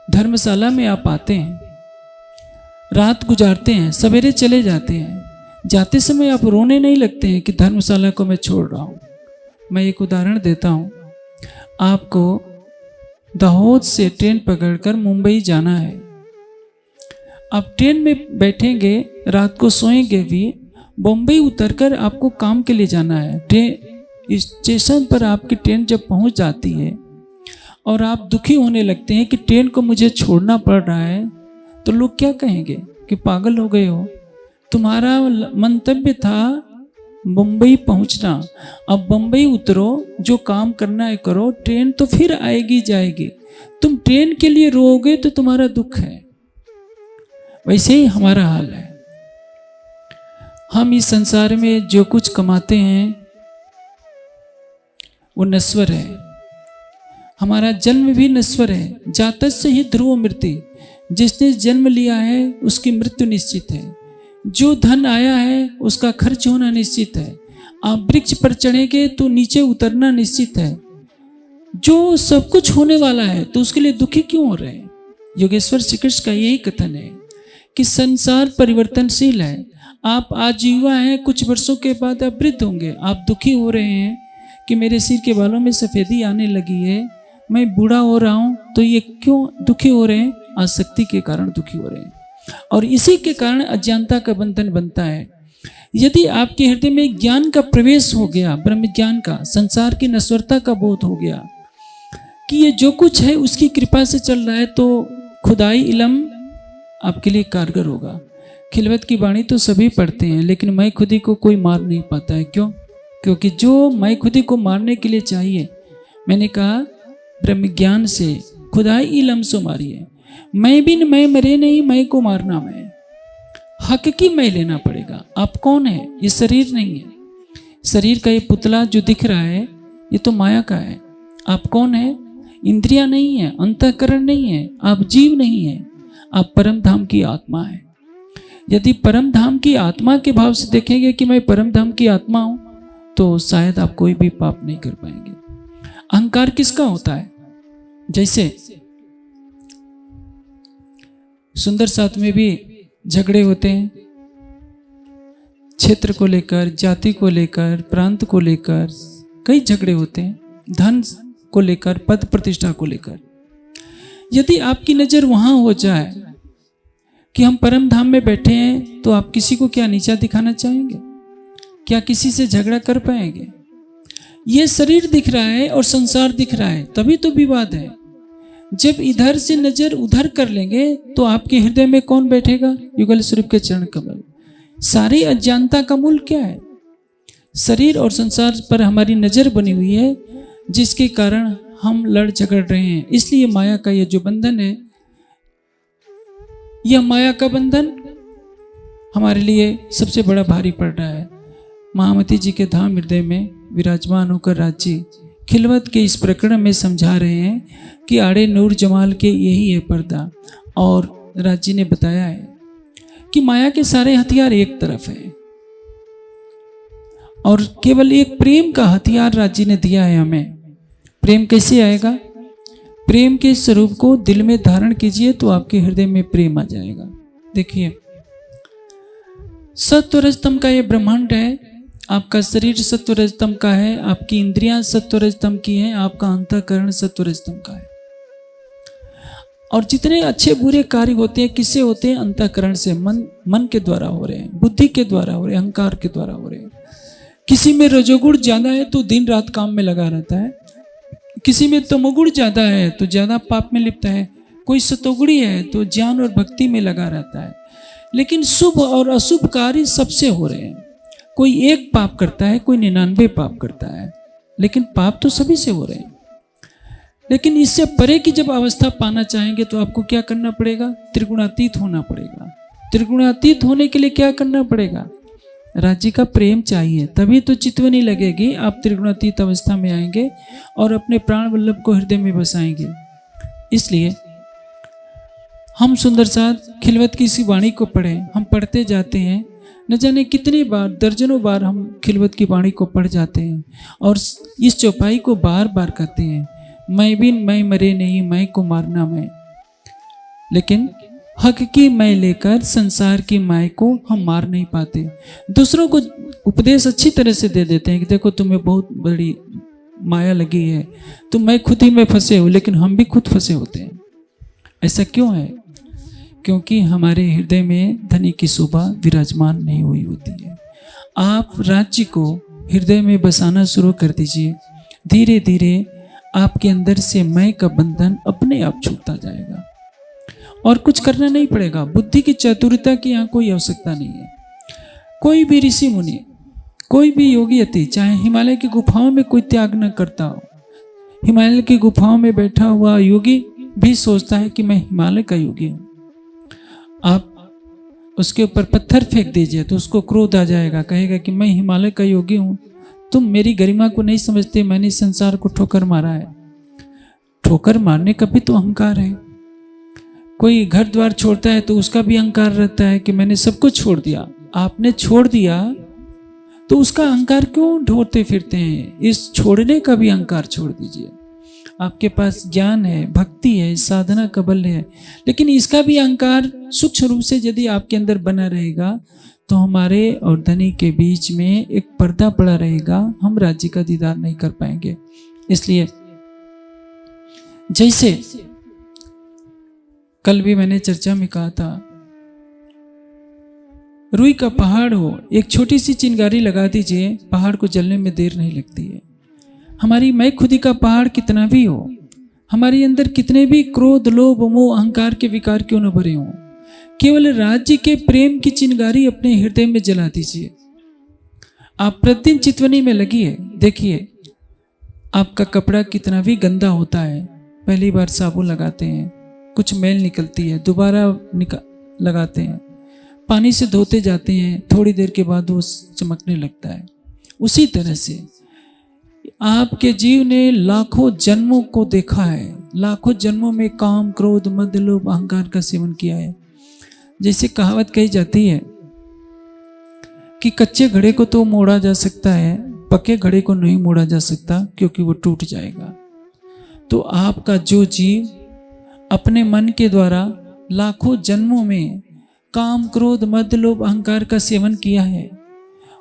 धर्मशाला में आप आते हैं, रात गुजारते हैं, सवेरे चले जाते हैं, जाते समय आप रोने नहीं लगते हैं कि धर्मशाला को मैं छोड़ रहा हूं। मैं एक उदाहरण देता हूं, आपको दाहोद से ट्रेन पकड़कर मुंबई जाना है। आप ट्रेन में बैठेंगे, रात को सोएंगे भी, बम्बई उतरकर आपको काम के लिए जाना है। ट्रेन स्टेशन पर आपकी ट्रेन जब पहुंच जाती है और आप दुखी होने लगते हैं कि ट्रेन को मुझे छोड़ना पड़ रहा है, तो लोग क्या कहेंगे कि पागल हो गए हो, तुम्हारा मंतव्य था मुंबई पहुंचना, अब बम्बई उतरो, जो काम करना है करो, ट्रेन तो फिर आएगी जाएगी, तुम ट्रेन के लिए रोओगे तो तुम्हारा दुख है। वैसे ही हमारा हाल है। हम इस संसार में जो कुछ कमाते हैं वो नश्वर है। हमारा जन्म भी नश्वर है। जातस्य ही ध्रुव मृत्यु, जिसने जन्म लिया है उसकी मृत्यु निश्चित है। जो धन आया है उसका खर्च होना निश्चित है। आप वृक्ष पर चढ़ेंगे तो नीचे उतरना निश्चित है। जो सब कुछ होने वाला है तो उसके लिए दुखी क्यों हो रहे हैं? योगेश्वर श्री कृष्ण का यही कथन है कि संसार परिवर्तनशील है। आप आज युवा हैं, कुछ वर्षों के बाद आप वृद्ध होंगे। आप दुखी हो रहे हैं कि मेरे सिर के बालों में सफेदी आने लगी है, मैं बूढ़ा हो रहा हूं, तो ये क्यों दुखी हो रहे हैं? आसक्ति के कारण दुखी हो रहे हैं। और इसी के कारण अज्ञानता का बंधन बनता है। यदि आपके हृदय में ज्ञान का प्रवेश हो गया, ब्रह्म ज्ञान का, संसार की नश्वरता का बोध हो गया कि ये जो कुछ है उसकी कृपा से चल रहा है, तो खुदाई इलम आपके लिए कारगर होगा। खिलवत की वाणी तो सभी पढ़ते हैं, लेकिन मैं खुदी को कोई मार नहीं पाता है। क्यों? क्योंकि जो मैं खुदी को मारने के लिए चाहिए, मैंने कहा ब्रह्म ज्ञान से खुदाई इलम सो मारिए। मैं बिन मैं मरे नहीं, मैं को मारना मैं। हक की मैं लेना पड़ेगा। आप कौन है? ये शरीर नहीं है। शरीर का ये पुतला जो दिख रहा है ये तो माया का है। आप कौन है? इंद्रियां नहीं है, अंतःकरण नहीं है, आप जीव नहीं है, आप परम धाम की आत्मा है। यदि परम धाम की आत्मा के भाव से देखेंगे कि मैं परम धाम की आत्मा हूं, तो शायद आप कोई भी पाप नहीं कर पाएंगे। अहंकार किसका होता है? जैसे सुंदर साथ में भी झगड़े होते हैं, क्षेत्र को लेकर, जाति को लेकर, प्रांत को लेकर कई झगड़े होते हैं, धन को लेकर, पद प्रतिष्ठा को लेकर। यदि आपकी नजर वहां हो जाए कि हम परम धाम में बैठे हैं, तो आप किसी को क्या नीचा दिखाना चाहेंगे? क्या किसी से झगड़ा कर पाएंगे? ये शरीर दिख रहा है और संसार दिख रहा है, तभी तो विवाद है। जब इधर से नजर उधर कर लेंगे तो आपके हृदय में कौन बैठेगा? युगल स्वरूप के चरण कमल। सारी अज्ञानता का मूल क्या है? शरीर और संसार पर हमारी नजर बनी हुई है, जिसके कारण हम लड़ झगड़ रहे हैं। इसलिए माया का ये जो बंधन है, यह माया का बंधन हमारे लिए सबसे बड़ा भारी पड़ रहा है। महामती जी के धाम हृदय में विराजमान होकर राज्य खिलवत के इस प्रकरण में समझा रहे हैं कि आड़े नूर जमाल के यही है पर्दा। और राज्य ने बताया है कि माया के सारे हथियार एक तरफ है और केवल एक प्रेम का हथियार राज्य ने दिया है हमें। प्रेम कैसे आएगा? प्रेम के स्वरूप को दिल में धारण कीजिए तो आपके हृदय में प्रेम आ जाएगा। देखिए, सत्व रजतम का ये ब्रह्मांड है। आपका शरीर सत्व रजतम का है, आपकी इंद्रियां सत्व रजतम की हैं, आपका अंतःकरण सत्व रजतम का है। और जितने अच्छे बुरे कार्य होते हैं किससे होते हैं? अंतःकरण से, मन के द्वारा हो रहे हैं, बुद्धि के द्वारा हो रहे हैं, अहंकार के द्वारा हो रहे हैं। किसी में रजोगुण ज्यादा है तो दिन रात काम में लगा रहता है, किसी में तमोगुण ज्यादा है तो ज्यादा पाप में लिप्त है, कोई सतोगुणी है तो ज्ञान और भक्ति में लगा रहता है। लेकिन शुभ और अशुभ कार्य सबसे हो रहे हैं। कोई एक पाप करता है, कोई 99 पाप करता है, लेकिन पाप तो सभी से हो रहे हैं। लेकिन इससे परे की जब अवस्था पाना चाहेंगे तो आपको क्या करना पड़ेगा? त्रिगुणातीत होना पड़ेगा। त्रिगुणातीत होने के लिए क्या करना पड़ेगा? राज्य का प्रेम चाहिए, तभी तो चितवनी लगेगी। आप त्रिगुणातीत अवस्था में आएंगे और अपने प्राण वल्लभ को हृदय में बसाएंगे। इसलिए हम सुंदर साथ खिलवत की इसी वाणी को पढ़ें। हम पढ़ते जाते हैं, न जाने कितनी बार, दर्जनों बार हम खिलवत की वाणी को पढ़ जाते हैं और इस चौपाई को बार बार कहते हैं, मैं भी मैं मरे नहीं, मैं को मारना मैं। लेकिन हक की मैं लेकर संसार की माय को हम मार नहीं पाते। दूसरों को उपदेश अच्छी तरह से दे देते हैं कि देखो तुम्हें बहुत बड़ी माया लगी है, तो मैं खुद ही में फंसे हूँ, लेकिन हम भी खुद फंसे होते हैं। ऐसा क्यों है? क्योंकि हमारे हृदय में धनी की शोभा विराजमान नहीं हुई होती है। आप राज्य को हृदय में बसाना शुरू कर दीजिए, धीरे धीरे आपके अंदर से मैं का बंधन अपने आप छूटता जाएगा और कुछ करना नहीं पड़ेगा। बुद्धि की चतुरता की यहाँ कोई आवश्यकता नहीं है। कोई भी ऋषि मुनि, कोई भी योगी अति, चाहे हिमालय की गुफाओं में कोई त्याग न करता हो, हिमालय की गुफाओं में बैठा हुआ योगी भी सोचता है कि मैं हिमालय का योगी हूँ। आप उसके ऊपर पत्थर फेंक दीजिए तो उसको क्रोध आ जाएगा, कहेगा कि मैं हिमालय का योगी हूँ, तुम मेरी गरिमा को नहीं समझते, मैंने संसार को ठोकर मारा है। ठोकर मारने का भी तो अहंकार है। कोई घर द्वार छोड़ता है तो उसका भी अहंकार रहता है कि मैंने सब कुछ छोड़ दिया। आपने छोड़ दिया तो उसका अहंकार क्यों ढोते फिरते हैं? इस छोड़ने का भी अहंकार छोड़ दीजिए। आपके पास ज्ञान है, भक्ति है, साधना का बल है, लेकिन इसका भी अहंकार सूक्ष्म रूप से यदि आपके अंदर बना रहेगा तो हमारे और धनी के बीच में एक पर्दा पड़ा रहेगा, हम राज्य का दीदार नहीं कर पाएंगे। इसलिए जैसे कल भी मैंने चर्चा में कहा था, रुई का पहाड़ हो, एक छोटी सी चिंगारी लगा दीजिए, पहाड़ को जलने में देर नहीं लगती है। हमारी मैं खुदी का पहाड़ कितना भी हो, हमारे अंदर कितने भी क्रोध, लोभ, मोह, अहंकार के विकार क्यों न भरे हों, केवल राज्य के प्रेम की चिंगारी अपने हृदय में जला दीजिए। आप प्रतिदिन चितवनी में लगिए, देखिए आपका कपड़ा कितना भी गंदा होता है, पहली बार साबुन लगाते हैं, कुछ मैल निकलती है, दोबारा लगाते हैं, पानी से धोते जाते हैं, थोड़ी देर के बाद वो चमकने लगता है। उसी तरह से आपके जीव ने लाखों जन्मों को देखा है, लाखों जन्मों में काम, क्रोध, मद, लोभ, अहंकार का सेवन किया है। जैसे कहावत कही जाती है कि कच्चे घड़े को तो मोड़ा जा सकता है, पक्के घड़े को नहीं मोड़ा जा सकता क्योंकि वो टूट जाएगा। तो आपका जो जीव अपने मन के द्वारा लाखों जन्मों में काम, क्रोध, मद, लोभ, अहंकार का सेवन किया है,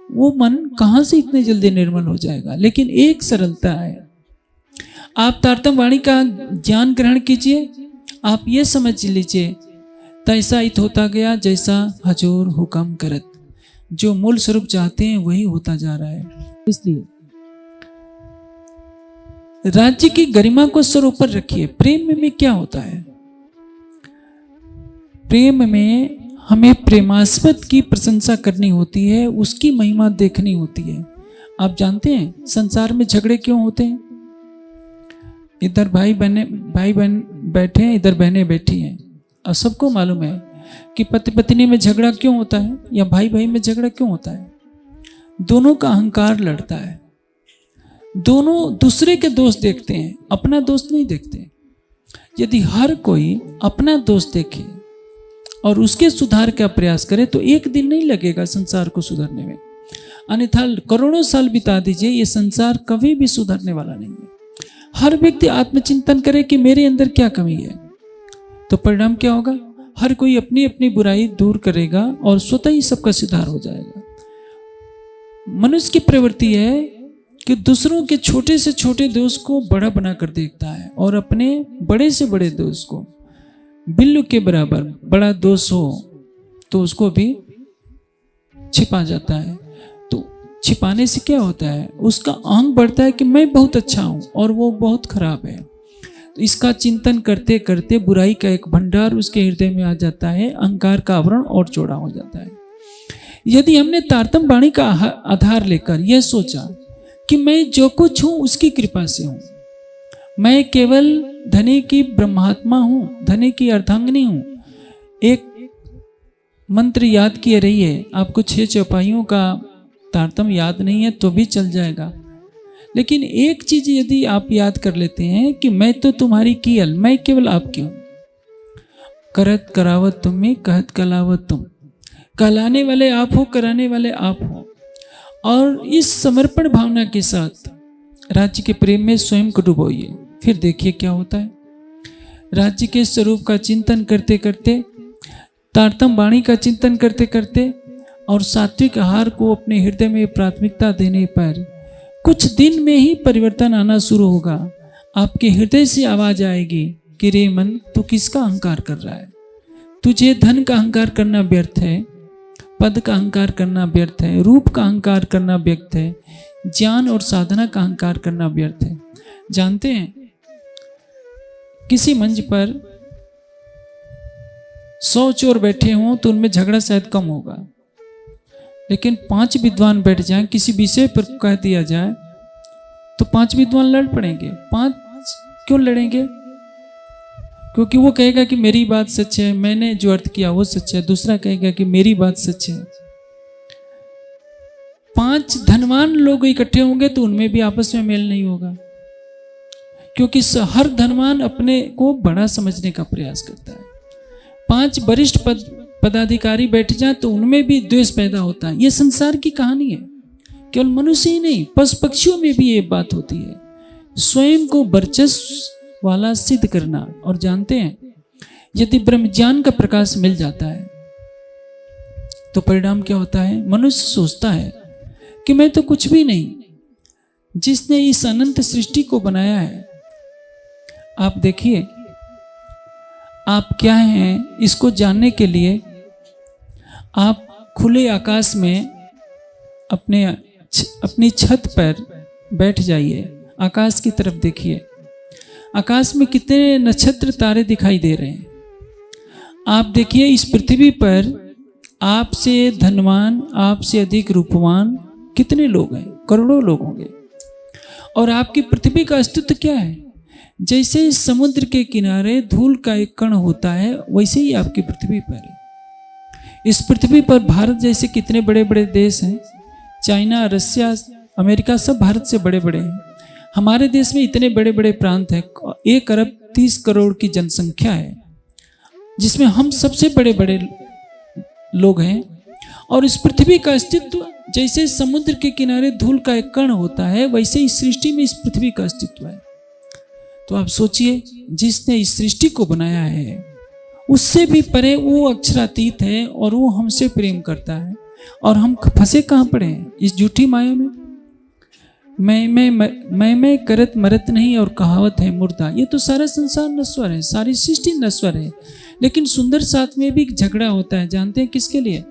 वो मन कहाँ से इतने जल्दी निर्मल हो जाएगा? लेकिन एक सरलता है। आप तारतम वाणी का ज्ञान ग्रहण कीजिए, आप ये समझ लीजिए, तैसा इत होता गया जैसा हजूर हुक्म करत। जो मूल स्वरूप चाहते हैं वही होता जा रहा है। इसलिए राज्य की गरिमा को सर ऊपर रखिए। प्रेम में क्या होता है? प्रेम में हमें प्रेमास्पद की प्रशंसा करनी होती है, उसकी महिमा देखनी होती है। आप जानते हैं संसार में झगड़े क्यों होते हैं? इधर भाई बहन बैठे हैं, इधर बहनें बैठी हैं, और सबको मालूम है कि पति पत्नी में झगड़ा क्यों होता है या भाई भाई में झगड़ा क्यों होता है? दोनों का अहंकार लड़ता है, दोनों दूसरे के दोष देखते हैं, अपना दोष नहीं देखते। यदि हर कोई अपना दोष देखे और उसके सुधार का प्रयास करे तो एक दिन नहीं लगेगा संसार को सुधारने में, अन्यथा करोड़ों साल बिता दीजिए, ये संसार कभी भी सुधरने वाला नहीं है। हर व्यक्ति आत्मचिंतन करे कि मेरे अंदर क्या कमी है, तो परिणाम क्या होगा? हर कोई अपनी अपनी बुराई दूर करेगा और स्वतः ही सबका सुधार हो जाएगा। मनुष्य की प्रवृत्ति है कि दूसरों के छोटे से छोटे दोष को बड़ा बनाकर देखता है और अपने बड़े से बड़े दोष को बिल्लू के बराबर बड़ा दोष हो तो उसको भी छिपा जाता है। तो छिपाने से क्या होता है, उसका अहंग बढ़ता है कि मैं बहुत अच्छा हूं और वो बहुत खराब है। तो इसका चिंतन करते करते बुराई का एक भंडार उसके हृदय में आ जाता है, अहंकार का आवरण और चौड़ा हो जाता है। यदि हमने तारतम्य वाणी का आधार लेकर यह सोचा कि मैं जो कुछ हूं उसकी कृपा से हूं, मैं केवल धनी की ब्रह्मात्मा हूं, धनी की अर्धांगिनी हूं। एक मंत्र याद किए रहिए, आपको 6 चौपाइयों का तारतम्य याद नहीं है तो भी चल जाएगा, लेकिन एक चीज यदि आप याद कर लेते हैं कि मैं तो तुम्हारी कियल, मैं केवल आपकी हूं। करत करावत तुम्हें, कहत कलावत तुम, कहलाने वाले आप हो, कराने वाले आप हो। और इस समर्पण भावना के साथ राज्य के प्रेम में स्वयं को डुबोइए, फिर देखिए क्या होता है। राज्य के स्वरूप का चिंतन करते करते, तारतम्य वाणी का चिंतन करते करते और सात्विक आहार को अपने हृदय में प्राथमिकता देने पर कुछ दिन में ही परिवर्तन आना शुरू होगा। आपके हृदय से आवाज आएगी कि रे मन, तू किसका अहंकार कर रहा है? तुझे धन का अहंकार करना व्यर्थ है, पद का अहंकार करना व्यर्थ है, रूप का अहंकार करना व्यर्थ है, ज्ञान और साधना का अहंकार करना व्यर्थ है। जानते हैं, किसी मंच पर 100 चोर बैठे हों तो उनमें झगड़ा शायद कम होगा, लेकिन 5 विद्वान बैठ जाएं, किसी विषय पर कह दिया जाए तो 5 विद्वान लड़ पड़ेंगे। 5 क्यों लड़ेंगे? क्योंकि वो कहेगा कि मेरी बात सच है, मैंने जो अर्थ किया वो सच है, दूसरा कहेगा कि मेरी बात सच है। 5 धनवान लोग इकट्ठे होंगे तो उनमें भी आपस में मेल नहीं होगा, क्योंकि हर धनवान अपने को बड़ा समझने का प्रयास करता है। 5 वरिष्ठ पदाधिकारी बैठ जाए तो उनमें भी द्वेष पैदा होता है। ये संसार की कहानी है, केवल मनुष्य ही नहीं, पशु पक्षियों में भी ये बात होती है। स्वयं को वर्चस्व वाला सिद्ध करना। और जानते हैं, यदि ब्रह्म ज्ञान का प्रकाश मिल जाता है तो परिणाम क्या होता है? मनुष्य सोचता है कि मैं तो कुछ भी नहीं, जिसने इस अनंत सृष्टि को बनाया है। आप देखिए, आप क्या हैं इसको जानने के लिए आप खुले आकाश में अपनी छत पर बैठ जाइए, आकाश की तरफ देखिए। आकाश में कितने नक्षत्र तारे दिखाई दे रहे हैं। आप देखिए, इस पृथ्वी पर आपसे धनवान, आपसे अधिक रूपवान कितने लोग हैं? करोड़ों लोग होंगे। और आपकी पृथ्वी का अस्तित्व क्या है? जैसे समुद्र के किनारे धूल का एक कण होता है, वैसे ही आपकी पृथ्वी पर है। इस पृथ्वी पर भारत जैसे कितने बड़े बड़े देश हैं, चाइना, रसिया, अमेरिका, सब भारत से बड़े बड़े हैं। हमारे देश में इतने बड़े बड़े प्रांत हैं, 1 अरब 30 करोड़ की जनसंख्या है, जिसमें हम सबसे बड़े बड़े लोग हैं। और इस पृथ्वी का अस्तित्व जैसे समुद्र के किनारे धूल का एक कण होता है, वैसे ही सृष्टि में इस पृथ्वी का अस्तित्व है। तो आप सोचिए, जिसने इस सृष्टि को बनाया है उससे भी परे वो अक्षरातीत है और वो हमसे प्रेम करता है। और हम फंसे कहाँ पड़े हैं? इस झूठी माया में। मैं करत मरत नहीं और कहावत है मुर्दा। ये तो सारा संसार नश्वर है, सारी सृष्टि नश्वर है, लेकिन सुंदर साथ में भी झगड़ा होता है। जानते हैं किसके लिए?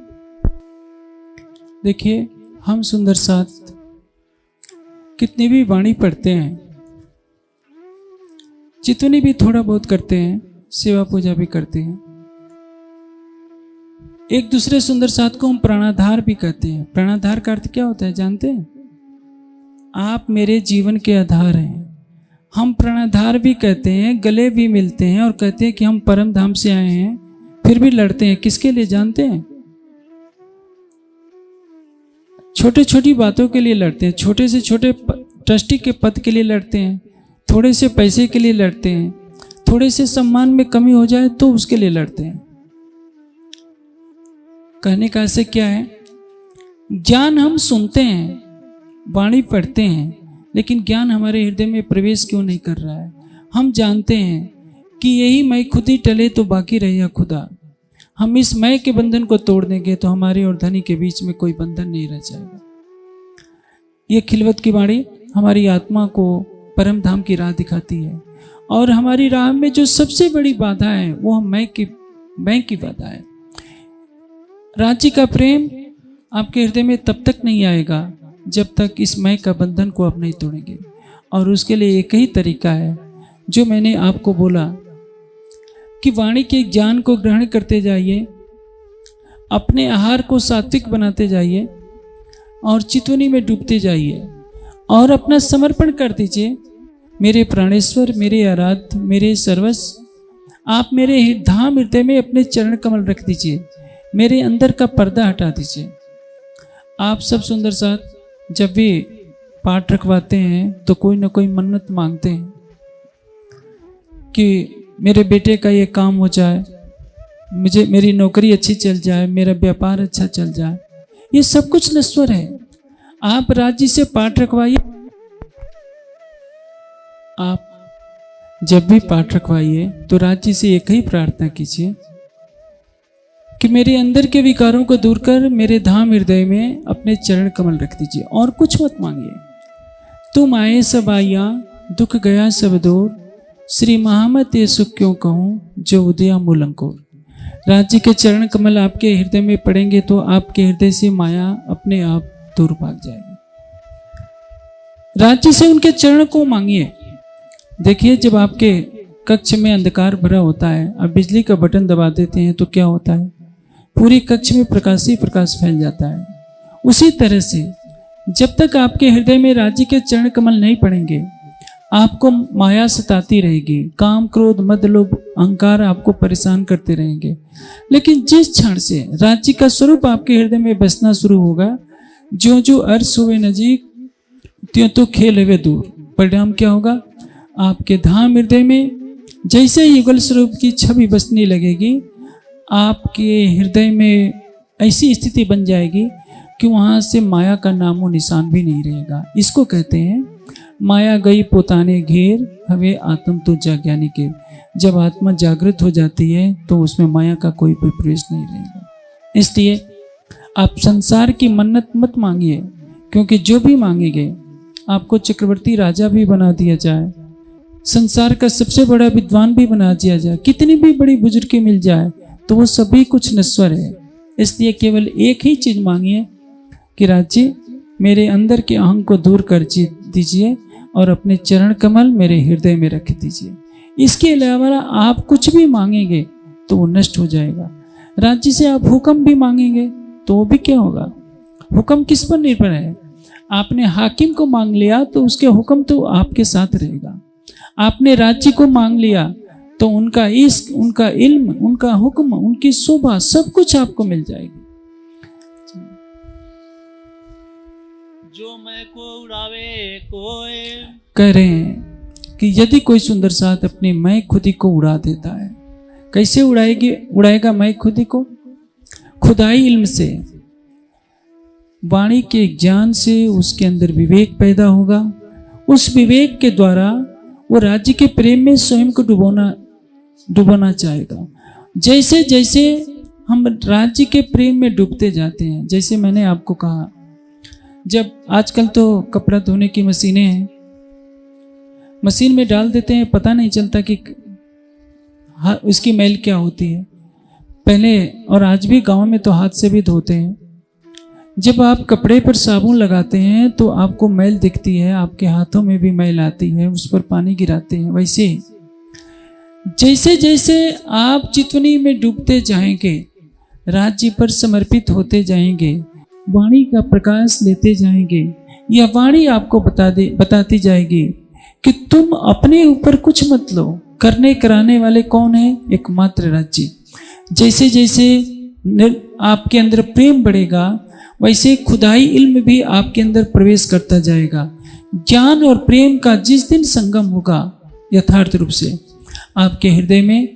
देखिए, हम सुंदर साथ कितनी भी वाणी पढ़ते हैं, जितनी भी थोड़ा बहुत करते हैं, सेवा पूजा भी करते हैं, एक दूसरे सुंदर साथ को हम प्राणाधार भी कहते हैं। प्राणाधार का अर्थ क्या होता है जानते हैं? आप मेरे जीवन के आधार हैं। हम प्राणाधार भी कहते हैं, गले भी मिलते हैं और कहते हैं कि हम परम धाम से आए हैं, फिर भी लड़ते हैं। किसके लिए जानते हैं? छोटे छोटी बातों के लिए लड़ते हैं, छोटे से छोटे ट्रस्टी के पद के लिए लड़ते हैं, थोड़े से पैसे के लिए लड़ते हैं, थोड़े से सम्मान में कमी हो जाए तो उसके लिए लड़ते हैं। कहने का ऐसे क्या है? ज्ञान हम सुनते हैं, वाणी पढ़ते हैं, लेकिन ज्ञान हमारे हृदय में प्रवेश क्यों नहीं कर रहा है? हम जानते हैं कि यही मैं खुद ही टले तो बाकी रहेगा खुदा। हम इस मैं के बंधन को तोड़ देंगे तो हमारे और धनी के बीच में कोई बंधन नहीं रह जाएगा। ये खिलवत की वाणी हमारी आत्मा को परम धाम की राह दिखाती है। और हमारी राह में जो सबसे बड़ी बाधा है वो मैं की बाधा है। राज्य का प्रेम आपके हृदय में तब तक नहीं आएगा जब तक इस मैं का बंधन को आप नहीं तोड़ेंगे। और उसके लिए एक ही तरीका है जो मैंने आपको बोला कि वाणी के ज्ञान को ग्रहण करते जाइए, अपने आहार को सात्विक बनाते जाइए और चितवनी में डूबते जाइए और अपना समर्पण कर दीजिए। मेरे प्राणेश्वर, मेरे आराध्य, मेरे सर्वस्व, आप मेरे धाम हृदय में अपने चरण कमल रख दीजिए, मेरे अंदर का पर्दा हटा दीजिए। आप सब सुंदर साथ जब भी पाठ रखवाते हैं तो कोई ना कोई मन्नत मांगते हैं कि मेरे बेटे का ये काम हो जाए, मेरी नौकरी अच्छी चल जाए, मेरा व्यापार अच्छा चल जाए। ये सब कुछ नश्वर है। आप राज्य से पाठ रखवाइए। आप जब भी पाठ रखवाइए तो राज्य से एक ही प्रार्थना कीजिए कि मेरे अंदर के विकारों को दूर कर मेरे धाम हृदय में अपने चरण कमल रख दीजिए और कुछ मत मांगिए। तुम आए सब आया, दुख गया सब दूर, श्री महामत ये सुख क्यों कहूँ जो उदया मूल अंकुर। राज्य के चरण कमल आपके हृदय में पड़ेंगे तो आपके हृदय से माया अपने आप दूर भाग जाएगी। राज्य से उनके चरण को मांगिए। देखिए, जब आपके कक्ष में अंधकार भरा होता है, आप बिजली का बटन दबा देते हैं तो क्या होता है? पूरी कक्ष में प्रकाश ही प्रकाश फैल जाता है। उसी तरह से जब तक आपके हृदय में राज्य के चरण कमल नहीं पड़ेंगे, आपको माया सताती रहेगी। काम, क्रोध, मद, लोभ, अहंकार आपको परेशान करते रहेंगे। लेकिन जिस क्षण से राज्य का स्वरूप आपके हृदय में बसना शुरू होगा, जो जो अर्श हुए नजीक त्यों तो खेल हुए दूर। परिणाम क्या होगा? आपके धाम हृदय में जैसे ही युगल स्वरूप की छवि बसने लगेगी, आपके हृदय में ऐसी स्थिति बन जाएगी कि वहाँ से माया का नामो निशान भी नहीं रहेगा। इसको कहते हैं माया गई पोताने घेर, हवे आत्म तो जाज्ञानी के। जब आत्मा जागृत हो जाती है तो उसमें माया का कोई भी प्रवेश नहीं रहेगा। इसलिए आप संसार की मन्नत मत मांगिए, क्योंकि जो भी मांगेंगे आपको चक्रवर्ती राजा भी बना दिया जाए, संसार का सबसे बड़ा विद्वान भी बना दिया जाए, कितनी भी बड़ी बुजुर्गी मिल जाए, तो वो सभी कुछ नश्वर है। इसलिए केवल एक ही चीज मांगिए कि राज्य मेरे अंदर के अहंग को दूर कर दीजिए और अपने चरण कमल मेरे हृदय में रख दीजिए। इसके अलावा आप कुछ भी मांगेंगे तो वो नष्ट हो जाएगा। राज्य से आप हुक्म भी मांगेंगे तो वो भी क्या होगा? हुक्म किस पर निर्भर है? आपने हाकिम को मांग लिया तो उसके हुक्म तो आपके साथ रहेगा। आपने राज्य को मांग लिया तो उनका इश्क, उनका इल्म, उनका हुक्म, उनकी शोभा, सब कुछ आपको मिल जाएगी। जो मैं को उड़ावे कोई। कह रहे हैं कि यदि कोई सुंदर साथ अपनी मैं खुदी को उड़ा देता है, कैसे उड़ाएगा मैं खुदी को? खुदाई इल्म से, वाणी के ज्ञान से उसके अंदर विवेक पैदा होगा। उस विवेक के द्वारा वो राज्य के प्रेम में स्वयं को डुबाना चाहेगा। जैसे जैसे हम राज्य के प्रेम में डूबते जाते हैं, जैसे मैंने आपको कहा, जब आजकल तो कपड़ा धोने की मशीनें हैं, मशीन में डाल देते हैं, पता नहीं चलता कि उसकी मैल क्या होती है। पहले और आज भी गांव में तो हाथ से भी धोते हैं। जब आप कपड़े पर साबुन लगाते हैं तो आपको मैल दिखती है, आपके हाथों में भी मैल आती है, उस पर पानी गिराते हैं। वैसे जैसे जैसे आप चितवनी में डूबते जाएंगे, राज्य पर समर्पित होते जाएंगे, वाणी का प्रकाश लेते जाएंगे, यह वाणी आपको बताती जाएगी कि तुम अपने ऊपर कुछ मत लो, करने कराने वाले कौन है? एकमात्र राज्य। जैसे जैसे आपके अंदर प्रेम बढ़ेगा, वैसे खुदाई इल्म भी आपके अंदर प्रवेश करता जाएगा। ज्ञान और प्रेम का जिस दिन संगम होगा, यथार्थ रूप से आपके हृदय में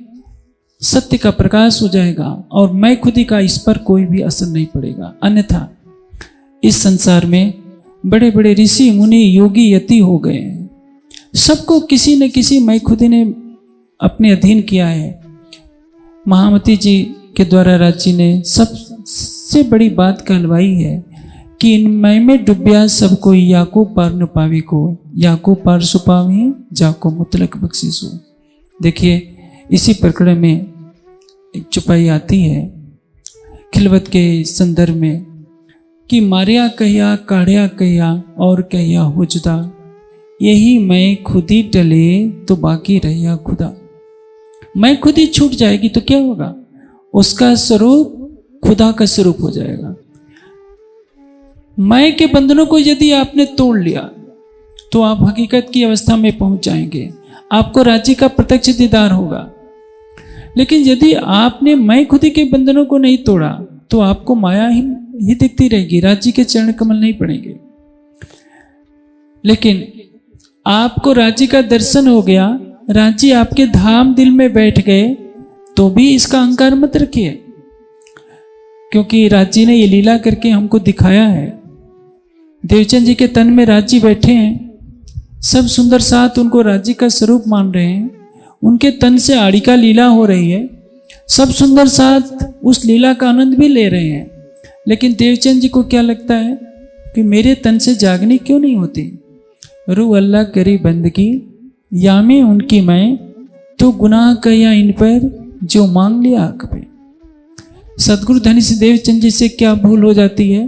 सत्य का प्रकाश हो जाएगा और मैं खुदी का इस पर कोई भी असर नहीं पड़ेगा। अन्यथा इस संसार में बड़े बड़े ऋषि, मुनि, योगी, यति हो गए हैं। सबको किसी न किसी मैं खुदी ने अपने अधीन किया है। महामती जी के द्वारा राज्य ने सबसे बड़ी बात कहलवाई है कि इन मैं में डूबिया सब कोई, याकूब पार न पावे को। या को पारसु पावी जाको मुतलक बख्शिश हो। देखिए इसी प्रकरण में एक चौपाई आती है खिलवत के संदर्भ में कि मारिया कहिया काढ़िया कहिया और कहिया हो जुदा, यही मैं खुद ही टले तो बाकी रहिया खुदा। मैं खुद ही छूट जाएगी तो क्या होगा, उसका स्वरूप खुदा का स्वरूप हो जाएगा। मैं के बंधनों को यदि आपने तोड़ लिया तो आप हकीकत की अवस्था में पहुंच जाएंगे, आपको राज्य का प्रत्यक्ष दीदार होगा। लेकिन यदि आपने मैं खुद ही के बंधनों को नहीं तोड़ा तो आपको माया ही दिखती रहेगी, राज्य के चरण कमल नहीं पड़ेंगे। लेकिन आपको राज्य का दर्शन हो गया, राज्य आपके धाम दिल में बैठ गए, तो भी इसका अहंकार मत रखिए, क्योंकि राज्य ने ये लीला करके हमको दिखाया है। देवचंद जी के तन में राज्य बैठे हैं, सब सुंदर साथ उनको राज्य का स्वरूप मान रहे हैं, उनके तन से आड़िका लीला हो रही है, सब सुंदर साथ उस लीला का आनंद भी ले रहे हैं। लेकिन देवचंद जी को क्या लगता है कि मेरे तन से जागनी क्यों नहीं होती। रू अल्लाह करी बंदगी यामे उनकी मैं, तो गुनाह कया इन पर जो मांग लिया हक पे। सदगुरु धनी से देवचंद जी से क्या भूल हो जाती है,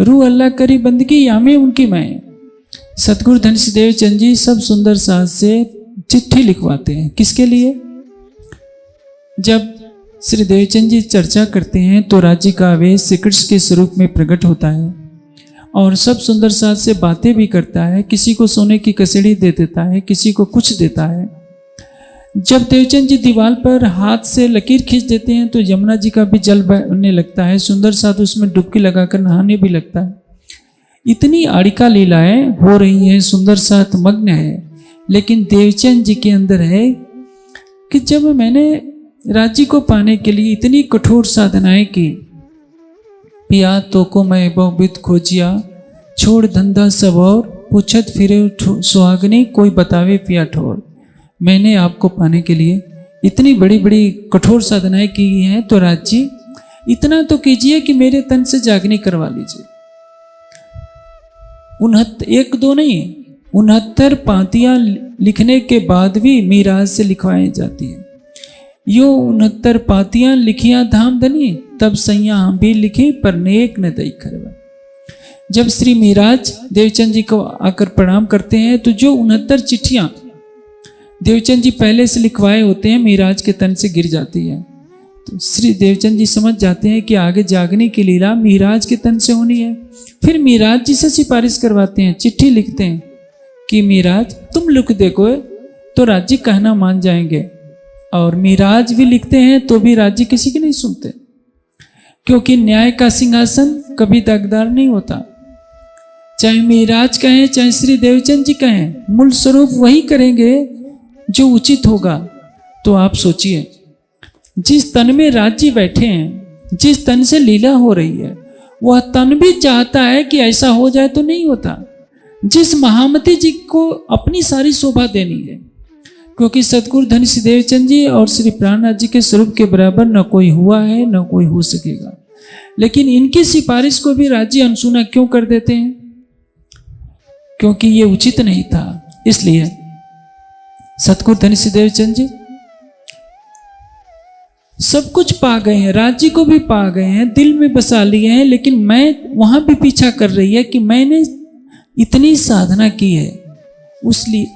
रू अल्लाह करी बंदगी यामे उनकी मैं। सदगुरु धनी से देवचंद जी सब सुंदर साथ से चिट्ठी लिखवाते हैं, किसके लिए। जब श्री देवचंद जी चर्चा करते हैं तो राज्य का आवेश श्री कृष्ण के स्वरूप में प्रकट होता है और सब सुंदर साथ से बातें भी करता है, किसी को सोने की कसेड़ी दे देता है, किसी को कुछ देता है। जब देवचंद जी दीवार पर हाथ से लकीर खींच देते हैं तो यमुना जी का भी जल बहने लगता है, सुंदर साथ उसमें डुबकी लगाकर नहाने भी लगता है। इतनी आड़िका लीलाएं हो रही हैं, सुंदर साथ मग्न है। लेकिन देवचंद जी के अंदर है कि जब मैंने राज्य को पाने के लिए इतनी कठोर साधनाएं की, पिया तो को मैं बहुबित खोजिया, छोड़ धंधा सब और पूछत फिरे सुहागनी, कोई बतावे पिया ठोर। मैंने आपको पाने के लिए इतनी बड़ी बड़ी कठोर साधनाएं की हैं, तो राज्य इतना तो कीजिए कि मेरे तन से जागनी करवा लीजिए। 1 2 नहीं 69 पांतियां लिखने के बाद भी मीराज से लिखवाई जाती है। यो 69 पातियां लिखियां धाम धनी, तब सैया हम भी लिखी पर नेक न दई खरवा। जब श्री मीराज देवचंद जी को आकर प्रणाम करते हैं तो जो 69 चिट्ठियां देवचंद जी पहले से लिखवाए होते हैं मीराज के तन से गिर जाती है। तो श्री देवचंद जी समझ जाते हैं कि आगे जागने की लीला मीराज के तन से होनी है। फिर मीराज जी से सिफारिश करवाते हैं, चिट्ठी लिखते हैं कि मीराज तुम लिख देखो तो राज्य कहना मान जाएंगे। और मीराज भी लिखते हैं तो भी राज्य किसी की नहीं सुनते, क्योंकि न्याय का सिंहासन कभी दागदार नहीं होता। चाहे मीराज कहें चाहे श्री देवचंद जी कहें, मूल स्वरूप वही करेंगे जो उचित होगा। तो आप सोचिए, जिस तन में राज्य बैठे हैं, जिस तन से लीला हो रही है, वह तन भी चाहता है कि ऐसा हो जाए तो नहीं होता। जिस महामती जी को अपनी सारी शोभा देनी है, क्योंकि सतगुरु धनी श्री देवचंद जी और श्री प्राणनाथ जी के स्वरूप के बराबर न कोई हुआ है न कोई हो सकेगा। लेकिन इनकी सिफारिश को भी राज्य अनसुना क्यों कर देते हैं, क्योंकि ये उचित नहीं था। इसलिए सतगुरु धनी श्री देवचंद जी सब कुछ पा गए हैं, राज्य को भी पा गए हैं, दिल में बसा लिए हैं। लेकिन मैं वहां भी पीछा कर रही है कि मैंने इतनी साधना की है।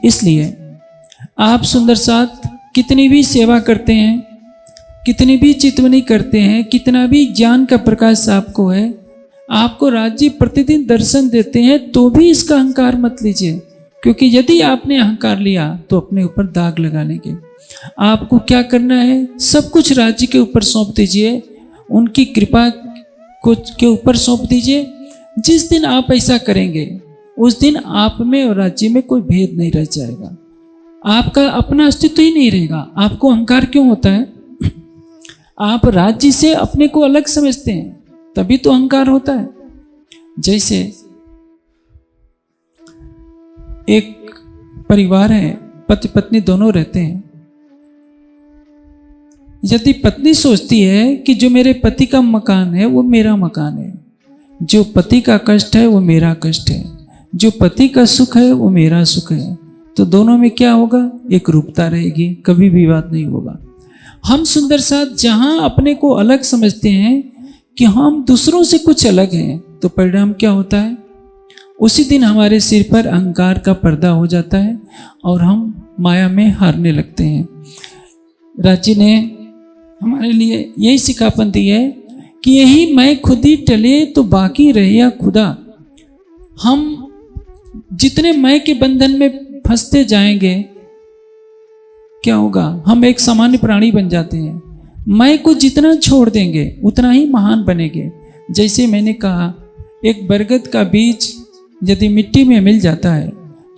इसलिए आप सुंदर साथ कितनी भी सेवा करते हैं, कितनी भी चितवनी करते हैं, कितना भी ज्ञान का प्रकाश आपको है, आपको राज्य प्रतिदिन दर्शन देते हैं, तो भी इसका अहंकार मत लीजिए। क्योंकि यदि आपने अहंकार लिया तो अपने ऊपर दाग लगा लेंगे। आपको क्या करना है, सब कुछ राज्य के ऊपर सौंप दीजिए, उनकी कृपा के ऊपर सौंप दीजिए। जिस दिन आप ऐसा करेंगे उस दिन आप में और राज्य में कोई भेद नहीं रह जाएगा, आपका अपना अस्तित्व ही नहीं रहेगा। आपको अहंकार क्यों होता है, आप राज्य से अपने को अलग समझते हैं, तभी तो अहंकार होता है। जैसे एक परिवार है, पति पत्नी दोनों रहते हैं। यदि पत्नी सोचती है कि जो मेरे पति का मकान है वो मेरा मकान है, जो पति का कष्ट है वो मेरा कष्ट है, जो पति का सुख है वो मेरा सुख है, तो दोनों में क्या होगा, एक रूपता रहेगी, कभी विवाद नहीं होगा। हम सुंदर साथ जहां अपने को अलग समझते हैं कि हम दूसरों से कुछ अलग हैं, तो परिणाम क्या होता है, उसी दिन हमारे सिर पर अहंकार का पर्दा हो जाता है और हम माया में हारने लगते हैं। राज्य ने हमारे लिए यही सिखापन दी है कि यही मैं खुद ही टले तो बाकी रहे या खुदा। हम जितने मैं के बंधन में फंसते जाएंगे क्या होगा, हम एक सामान्य प्राणी बन जाते हैं। मैं को जितना छोड़ देंगे उतना ही महान बनेंगे। जैसे मैंने कहा, एक बरगद का बीज यदि मिट्टी में मिल जाता है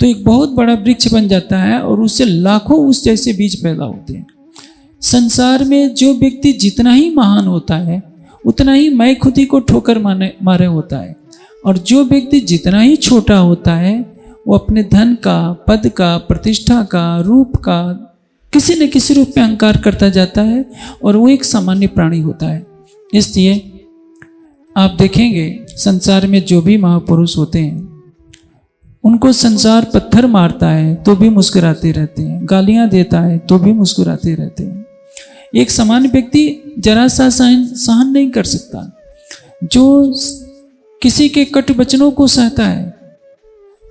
तो एक बहुत बड़ा वृक्ष बन जाता है और उससे लाखों उस जैसे बीज पैदा होते हैं। संसार में जो व्यक्ति जितना ही महान होता है उतना ही मैं खुद ही को ठोकर मारे होता है, और जो व्यक्ति जितना ही छोटा होता है वो अपने धन का, पद का, प्रतिष्ठा का, रूप का किसी न किसी रूप में अहंकार करता जाता है और वो एक सामान्य प्राणी होता है। इसलिए आप देखेंगे संसार में जो भी महापुरुष होते हैं उनको संसार पत्थर मारता है तो भी मुस्कुराते रहते हैं, गालियां देता है तो भी मुस्कुराते रहते हैं। एक सामान्य व्यक्ति जरा सा सहन नहीं कर सकता, जो किसी के कट वचनों को सहता है,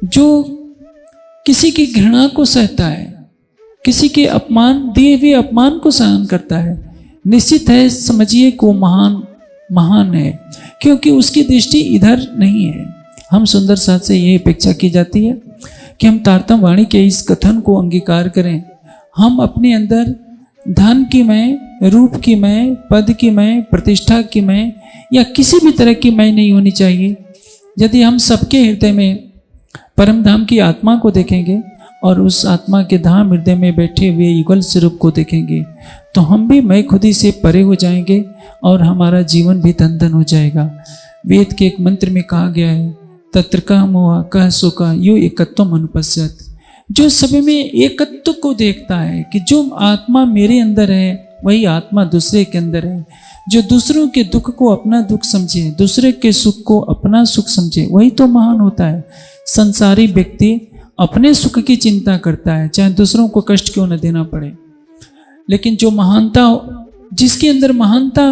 जो किसी की घृणा को सहता है, किसी के अपमान, दिए हुए अपमान को सहन करता है, निश्चित है समझिए को महान है, क्योंकि उसकी दृष्टि इधर नहीं है। हम सुंदर साथ से यही अपेक्षा की जाती है कि हम तारतम वाणी के इस कथन को अंगीकार करें। हम अपने अंदर धन की मैं, रूप की मैं, पद की मैं, प्रतिष्ठा की मैं या किसी भी तरह की मैं नहीं होनी चाहिए। यदि हम सबके हृदय में परम धाम की आत्मा को देखेंगे और उस आत्मा के धाम हृदय में बैठे हुए युगल स्वरूप को देखेंगे तो हम भी मैं खुदी से परे हो जाएंगे और हमारा जीवन भी धन धन हो जाएगा। वेद के एक मंत्र में कहा गया है, तत्र का मोहा कह सुका यो एकत्वम अनुपश्यत। जो सभी में एकत्व को देखता है कि जो आत्मा मेरे अंदर है वही आत्मा दूसरे के अंदर है, जो दूसरों के दुख को अपना दुख समझे, दूसरे के सुख को अपना सुख समझे, वही तो महान होता है। संसारी व्यक्ति अपने सुख की चिंता करता है, चाहे दूसरों को कष्ट क्यों न देना पड़े, लेकिन जो महानता, जिसके अंदर महानता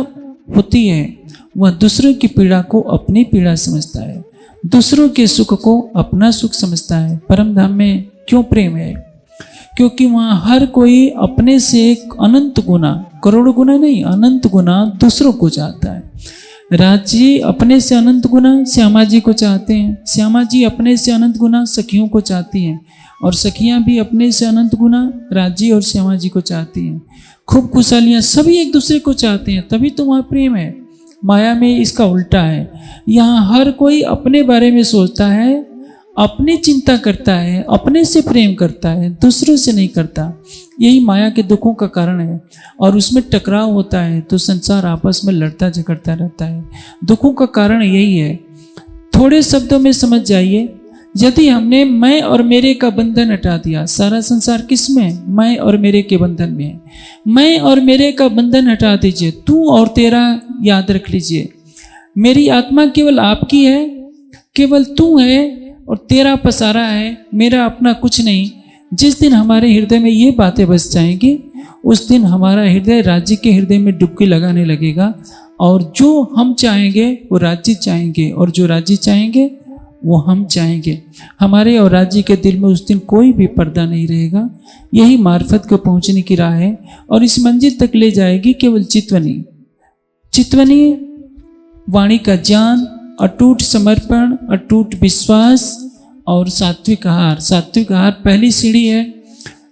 होती है वह दूसरों की पीड़ा को अपनी पीड़ा समझता है, दूसरों के सुख को अपना सुख समझता है। परम धाम में क्यों प्रेम है, क्योंकि वहाँ हर कोई अपने से एक अनंत गुना, करोड़ गुना नहीं, अनंत गुना दूसरों को चाहता है। राज जी अपने से अनंत गुना श्यामा जी को चाहते हैं, श्यामा जी अपने से अनंत गुना सखियों को चाहती हैं, और सखियां भी अपने से अनंत गुना राज जी और श्यामा जी को चाहती हैं। खूब खुशहालियाँ सभी एक दूसरे को चाहते हैं, तभी तो वहाँ प्रेम है। माया में इसका उल्टा है, यहाँ हर कोई अपने बारे में सोचता है, अपनी चिंता करता है, अपने से प्रेम करता है, दूसरों से नहीं करता। यही माया के दुखों का कारण है और उसमें टकराव होता है तो संसार आपस में लड़ता झगड़ता रहता है। दुखों का कारण यही है। थोड़े शब्दों में समझ जाइए, यदि हमने मैं और मेरे का बंधन हटा दिया, सारा संसार किस में, मैं और मेरे के बंधन में है। मैं और मेरे का बंधन हटा दीजिए, तू और तेरा याद रख लीजिए। मेरी आत्मा केवल आपकी है, केवल तू है और तेरा पसारा है, मेरा अपना कुछ नहीं। जिस दिन हमारे हृदय में ये बातें बस जाएंगी उस दिन हमारा हृदय राज्य के हृदय में डुबकी लगाने लगेगा, और जो हम चाहेंगे वो राज्य चाहेंगे और जो राज्य चाहेंगे वो हम चाहेंगे। हमारे और राज्य के दिल में उस दिन कोई भी पर्दा नहीं रहेगा। यही मार्फत को पहुंचने की राह है और इस मंजिल तक ले जाएगी केवल चितवनी। चितवनी वाणी का ज्ञान, अटूट समर्पण, अटूट विश्वास और सात्विक आहार। सात्विक आहार पहली सीढ़ी है।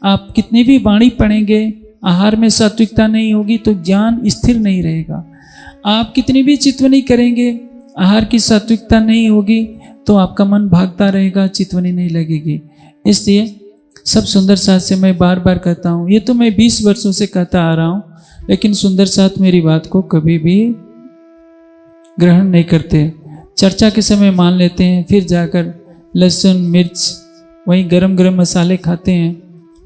आप कितनी भी वाणी पढ़ेंगे, आहार में सात्विकता नहीं होगी तो ज्ञान स्थिर नहीं रहेगा। आप कितनी भी चितवनी करेंगे, आहार की सात्विकता नहीं होगी तो आपका मन भागता रहेगा, चितवनी नहीं लगेगी। इसलिए सब सुंदर साथ से मैं बार बार कहता हूँ, ये तो मैं 20 वर्षों से कहता आ रहा हूँ, लेकिन सुंदर साथ मेरी बात को कभी भी ग्रहण नहीं करते। चर्चा के समय मान लेते हैं, फिर जाकर लहसुन मिर्च वहीं गरम गरम मसाले खाते हैं।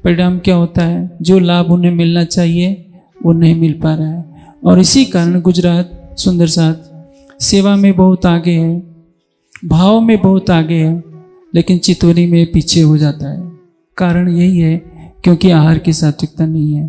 परिणाम क्या होता है, जो लाभ उन्हें मिलना चाहिए वो नहीं मिल पा रहा है। और इसी कारण गुजरात सुंदर साथ सेवा में बहुत आगे है, भाव में बहुत आगे है, लेकिन चितवनी में पीछे हो जाता है। कारण यही है क्योंकि आहार की सात्विकता नहीं है।